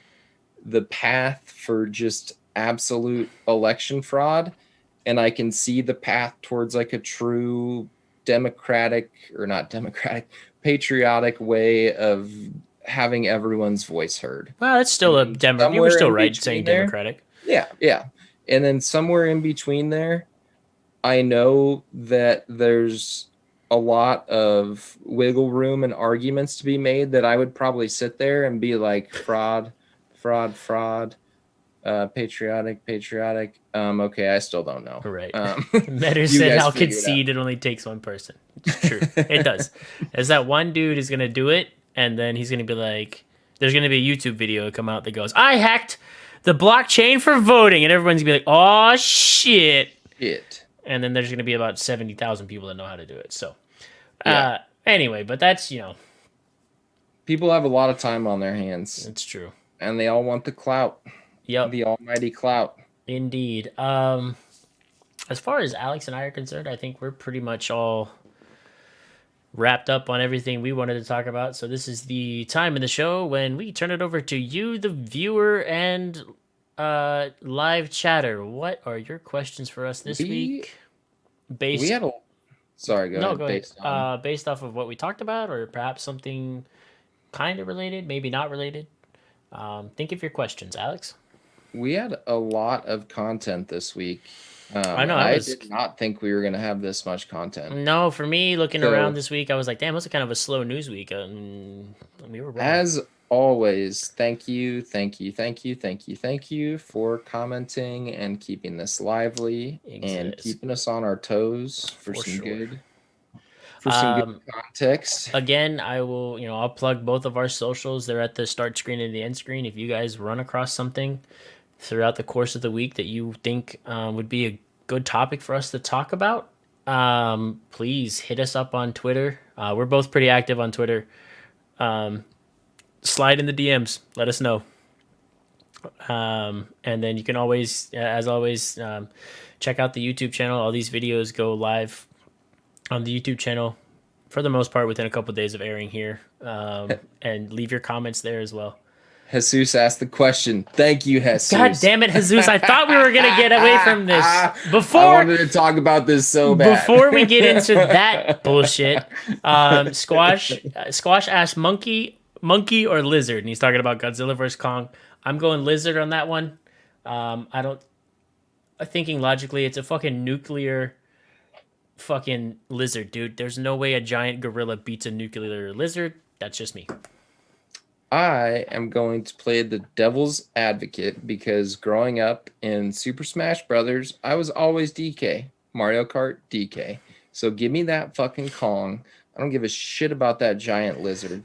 path for just absolute election fraud, and I can see the path towards like a true democratic, or not democratic, patriotic way of having everyone's voice heard. Well, that's still a And Democrat. You were somewhere still in right between saying there, Democratic. yeah. And then somewhere in between there, I know that there's a lot of wiggle room and arguments to be made that I would probably sit there and be like, fraud, patriotic. Okay, I still don't know. Right. Metter You said, guys I'll figure it out. concede it only takes one person. It's true. It does. As that one dude is going to do it, and then he's going to be like, there's going to be a YouTube video come out that goes, I hacked the blockchain for voting. And everyone's going to be like, oh, shit. Shit. And then there's going to be about 70,000 people that know how to do it. So, Yeah. Anyway, but that's, People have a lot of time on their hands, it's true. and they all want the clout, Yep. the almighty clout. Indeed. As far as Alex and I are concerned, I think we're pretty much all wrapped up on everything we wanted to talk about. So this is the time in the show when we turn it over to you, the viewer, and live chatter. What are your questions for us this week? Sorry, go ahead. Go ahead. Based off of what we talked about, or perhaps something kind of related, maybe not related. Think of your questions, Alex. We had a lot of content this week. I know. I did not think we were going to have this much content. No, for me, looking around this week, I was like, damn, it was kind of a slow news week. We were wrong. As always, thank you for commenting and keeping this lively and keeping us on our toes for some good context. Again, I'll plug both of our socials. They're at the start screen and the end screen. If you guys run across something throughout the course of the week that you think would be a good topic for us to talk about, please hit us up on Twitter. We're both pretty active on Twitter. Slide in the DMs. Let us know. And then you can always, as always, check out the YouTube channel. All these videos go live on the YouTube channel for the most part within a couple of days of airing here. And leave your comments there as well. Jesus asked the question. Thank you, Jesus. God damn it, Jesus. I thought we were going to get away from this. I wanted to talk about this so bad. Before we get into that bullshit, Squash asked monkey or lizard, and he's talking about Godzilla vs. Kong. I'm going lizard on that one. Thinking logically, it's a fucking nuclear fucking lizard, dude. There's no way a giant gorilla beats a nuclear lizard. That's just me. I am going to play the devil's advocate because growing up in Super Smash Brothers, I was always DK. Mario Kart, DK. So give me that fucking Kong. I don't give a shit about that giant lizard.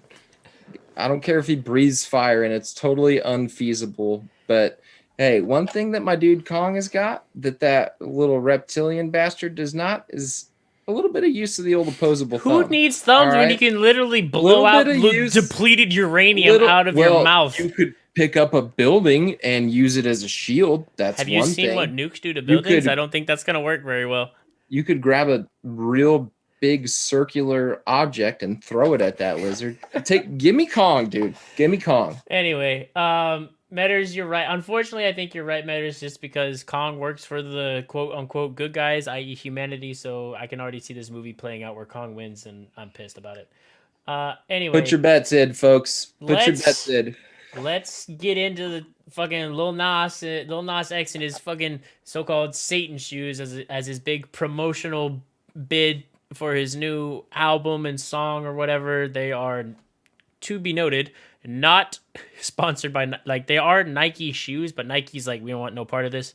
I don't care if he breathes fire and it's totally unfeasible. But hey, one thing that my dude Kong has got that little reptilian bastard does not is a little bit of use of the old opposable thumb. Who needs thumbs when you can literally blow out depleted uranium out of your mouth? You could pick up a building and use it as a shield. That's one thing. Have you seen what nukes do to buildings? I don't think that's going to work very well. You could grab a real big circular object and throw it at that lizard. Give me Kong, dude. Give me Kong. Anyway, Metters, you're right. Unfortunately, I think you're right, Metters, just because Kong works for the quote-unquote good guys, i.e. humanity, so I can already see this movie playing out where Kong wins, and I'm pissed about it. Anyway. Put your bets in, folks. Put your bets in. Let's get into the fucking Lil Nas X and his fucking so-called Satan shoes as his big promotional bid for his new album and song or whatever. They are, to be noted, not sponsored by, like, they are Nike shoes, but Nike's like, we don't want no part of this.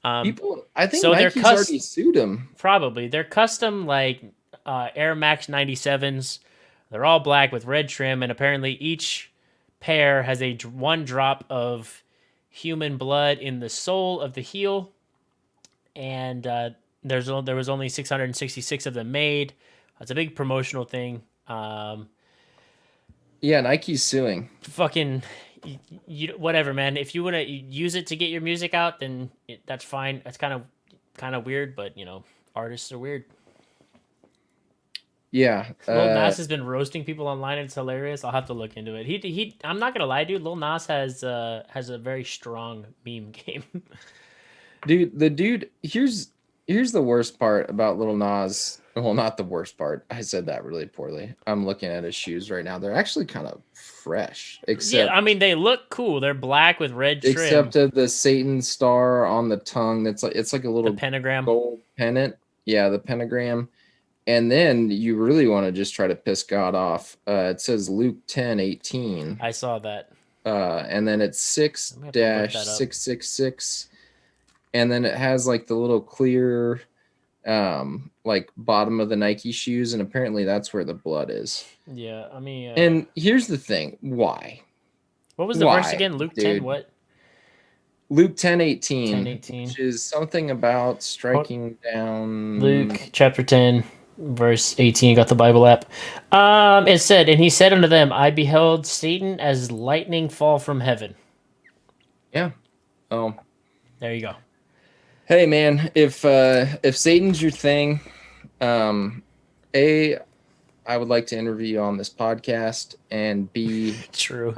I think so Nike's already sued him. Probably. They're custom, like, Air Max 97s They're all black with red trim, and apparently each pair has one drop of human blood in the sole of the heel, and there was only 666 of them made. It's a big promotional thing. Yeah, Nike's suing. Fucking whatever, man. If you want to use it to get your music out, then that's fine. That's kind of weird, but artists are weird. Yeah. Lil Nas has been roasting people online. It's hilarious. I'll have to look into it. He I'm not gonna lie, dude. Lil Nas has a very strong meme game. Dude, the dude, here's the worst part about Little Nas. Well, not the worst part. I said that really poorly. I'm looking at his shoes right now. They're actually kind of fresh, Yeah, I mean they look cool. They're black with red trim. except the Satan star on the tongue. That's like it's like a little The pentagram. gold pennant. Yeah, the pentagram. And then you really want to just try to piss God off. It says Luke 10:18. I saw that. And then it's 6-666. And then it has like the little clear like bottom of the Nike shoes, and apparently that's where the blood is. Yeah, I mean and here's the thing. Why? What was the verse again? Luke 10 what? Luke 10:18. 10:18. Which is something about striking down Luke chapter 10 verse 18. Got the Bible app. It said, and he said unto them, I beheld Satan as lightning fall from heaven. Yeah. Oh. There you go. Hey man, if Satan's your thing, A, I would like to interview you on this podcast, and B, true.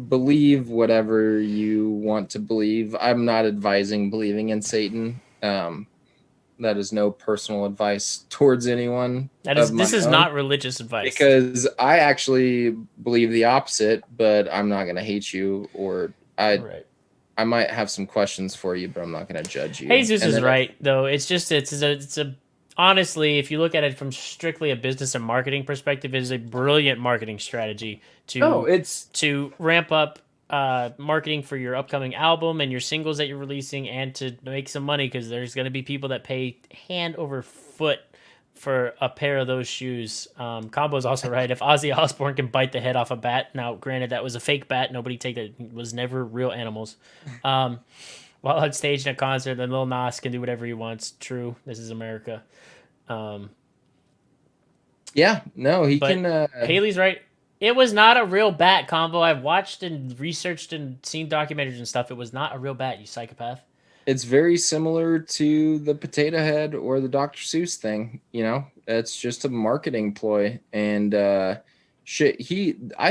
Believe whatever you want to believe. I'm not advising believing in Satan. That is no personal advice towards anyone. This is not religious advice. Because I actually believe the opposite, but I'm not going to hate you, or I might have some questions for you, but I'm not going to judge you. Jesus is right, though. It's a honestly, if you look at it from strictly a business and marketing perspective, it is a brilliant marketing strategy to ramp up marketing for your upcoming album and your singles that you're releasing, and to make some money, because there's going to be people that pay hand over foot for a pair of those shoes. Combo's also right. If Ozzy Osbourne can bite the head off a bat, now granted that was a fake bat, nobody take that, it was never real animals. While on stage in a concert, then Lil Nas can do whatever he wants. True, this is America. Yeah, no, he can. Haley's right. It was not a real bat, Combo. I've watched and researched and seen documentaries and stuff. It was not a real bat, you psychopath. It's very similar to the Potato Head or the Dr. Seuss thing. It's just a marketing ploy. And I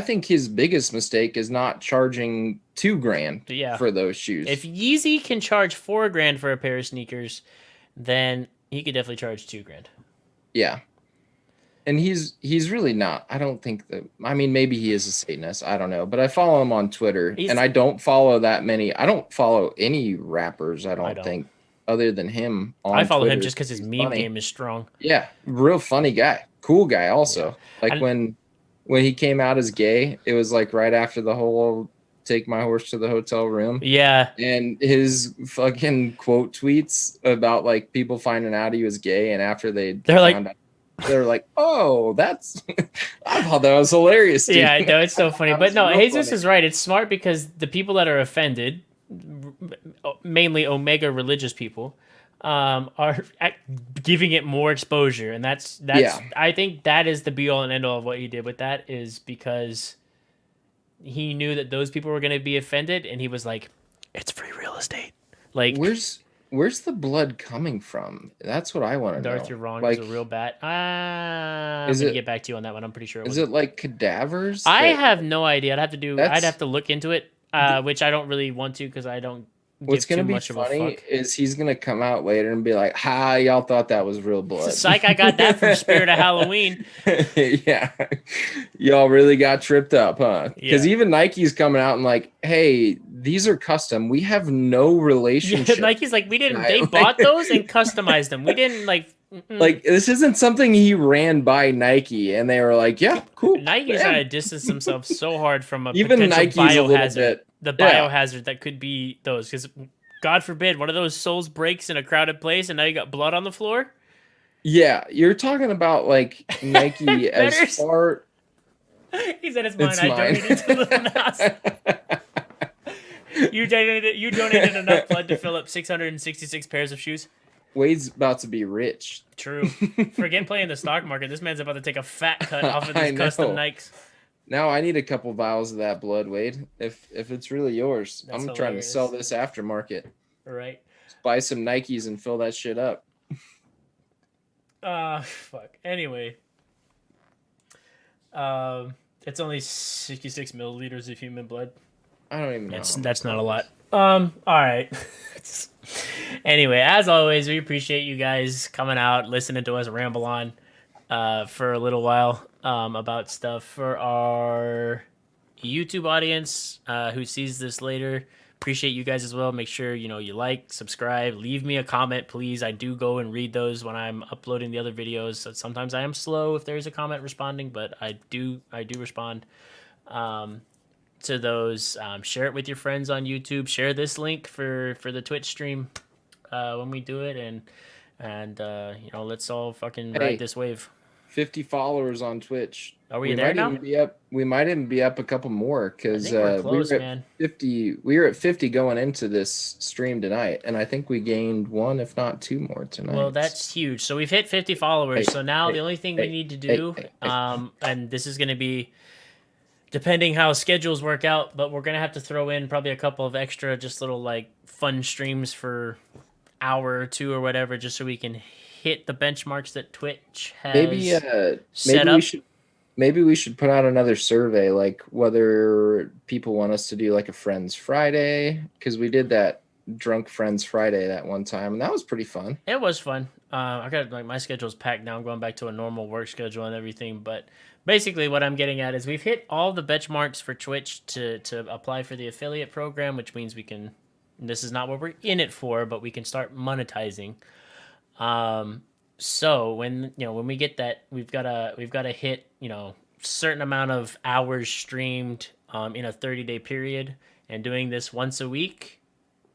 think his biggest mistake is not charging $2,000 for those shoes. If Yeezy can charge $4,000 for a pair of sneakers, then he could definitely charge $2,000. Yeah. And he's really not. I don't think maybe he is a Satanist. I don't know. But I follow him on Twitter, and I don't follow that many. I don't follow any rappers, I don't think, other than him on I follow Twitter. him just because his meme game is strong. Yeah, real funny guy. Cool guy also. Yeah. When he came out as gay, it was like right after the whole take my horse to the hotel room. Yeah. And his fucking quote tweets about like people finding out he was gay, and after they're like, oh, that's I thought that was hilarious, dude. Yeah, no, it's so funny. But no, Jesus is right. It's smart because the people that are offended, mainly Omega religious people, are giving it more exposure. And that's I think that is the be all and end all of what he did with that, is because he knew that those people were going to be offended, and he was like, it's free real estate. Like, Where's the blood coming from? That's what I want to know. Darth, you're wrong. It's a real bat. I'm going to get back to you on that one. I'm pretty sure. Is it like cadavers? I have no idea. I'd have to look into it, which I don't really want to, because I don't What's going to be funny is he's going to come out later and be like, ha, y'all thought that was real blood. Psych, I got that from Spirit of Halloween. Yeah. Y'all really got tripped up, huh? Because even Nike's coming out and like, hey, these are custom. We have no relationship. Yeah, Nike's like, they bought those and customized them. We didn't like... Like, this isn't something he ran by Nike, and they were like, yeah, cool. Nike's trying to distance themselves so hard from a even potential Nike's biohazard. The biohazard that could be those, because God forbid one of those soles breaks in a crowded place and now you got blood on the floor. Yeah, you're talking about like Nike as Betters. far. He said it's mine. It's I mine. donated to Little Nas. You donated enough blood to fill up 666 pairs of shoes. Wade's about to be rich. True. Forget playing the stock market. This man's about to take a fat cut off of these I custom know. Nikes. Now I need a couple vials of that blood, Wade. If it's really yours, That's I'm trying to sell hilarious. this aftermarket. Right. Just buy some Nikes and fill that shit up. Fuck. Anyway. It's only 66 milliliters of human blood. I don't even know. That's not a lot. All right. Anyway, as always, we appreciate you guys coming out, listening to us ramble on for a little while about stuff. For our YouTube audience who sees this later, appreciate you guys as well. Make sure you like, subscribe, leave me a comment, please. I do go and read those when I'm uploading the other videos. So sometimes I am slow if there's a comment responding, but I do respond. To those. Share it with your friends on YouTube. Share this link for the Twitch stream when we do it, and let's all fucking ride this wave. 50 followers on Twitch. Are we there now? We might even be up a couple more because we're close, man. 50. We were at 50 going into this stream tonight, and I think we gained one, if not two more tonight. Well, that's huge. So we've hit 50 followers. So now the only thing we need to do, and this is going to be depending how schedules work out, but we're going to have to throw in probably a couple of extra just little like fun streams for hour or two or whatever, just so we can hit the benchmarks that Twitch has set up. Maybe we should put out another survey, like whether people want us to do like a Friends Friday, because we did that Drunk Friends Friday that one time, and that was pretty fun. It was fun. I got like my schedule's packed now. I'm going back to a normal work schedule and everything, but basically what I'm getting at is we've hit all the benchmarks for Twitch to apply for the affiliate program, which means we can. This is not what we're in it for, but we can start monetizing. So when we get that, we've got to hit certain amount of hours streamed in a 30-day period, and doing this once a week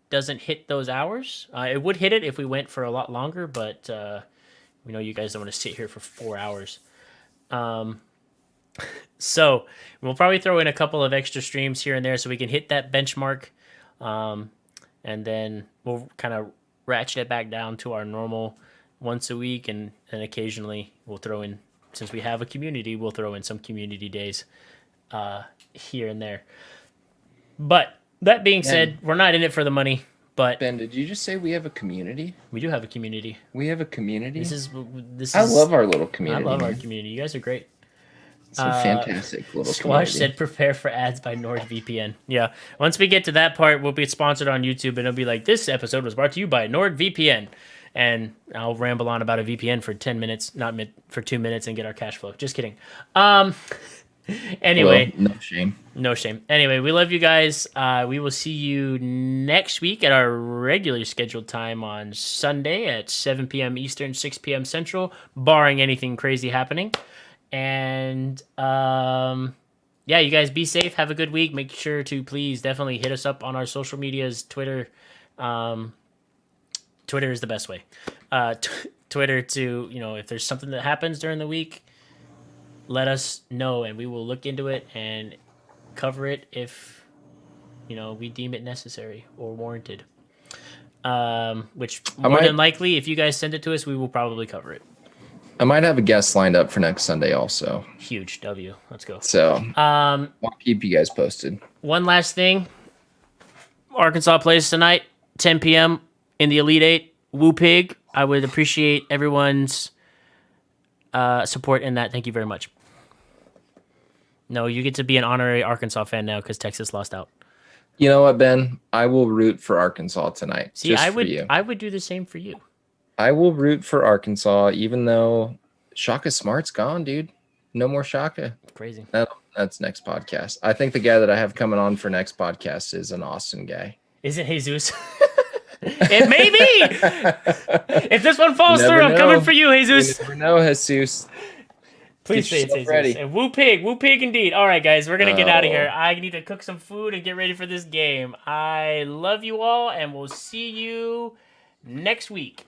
doesn't hit those hours. It would hit it if we went for a lot longer, but we know you guys don't want to sit here for 4 hours. So we'll probably throw in a couple of extra streams here and there so we can hit that benchmark, and then we'll kind of ratchet it back down to our normal once a week, and occasionally we'll throw in, since we have a community, we'll throw in some community days here and there. But that being said, we're not in it for the money. But Ben, did you just say we have a community? We do have a community. We have a community? This is I love our little community. I love our community. You guys are great. It's a fantastic little Squash community. said prepare for ads by NordVPN. Yeah. Once we get to that part, we'll be sponsored on YouTube, and it'll be like, this episode was brought to you by NordVPN. And I'll ramble on about a VPN for 10 minutes, for 2 minutes, and get our cash flow. Just kidding. Anyway. Well, no shame. No shame. Anyway, we love you guys. We will see you next week at our regularly scheduled time on Sunday at 7 p.m. Eastern, 6 p.m. Central, barring anything crazy happening. And yeah, you guys be safe. Have a good week. Make sure to please definitely hit us up on our social medias. Twitter. Twitter is the best way. Twitter to, if there's something that happens during the week, let us know, and we will look into it and cover it if, we deem it necessary or warranted. Which more than likely, if you guys send it to us, we will probably cover it. I might have a guest lined up for next Sunday also. Huge W. Let's go. So I'll keep you guys posted. One last thing. Arkansas plays tonight, 10 p.m. in the Elite Eight. Woo Pig. I would appreciate everyone's support in that. Thank you very much. No, you get to be an honorary Arkansas fan now because Texas lost out. You know what, Ben? I will root for Arkansas tonight. See, I would do the same for you. I will root for Arkansas, even though Shaka Smart's gone, dude. No more Shaka. Crazy. That's next podcast. I think the guy that I have coming on for next podcast is an Austin guy. Is it Jesus? It may be. If this one falls through, I'm coming for you, Jesus. You never know, Jesus. Please say it's Jesus. Ready. And woo pig indeed. All right, guys, we're going to get out of here. I need to cook some food and get ready for this game. I love you all, and we'll see you next week.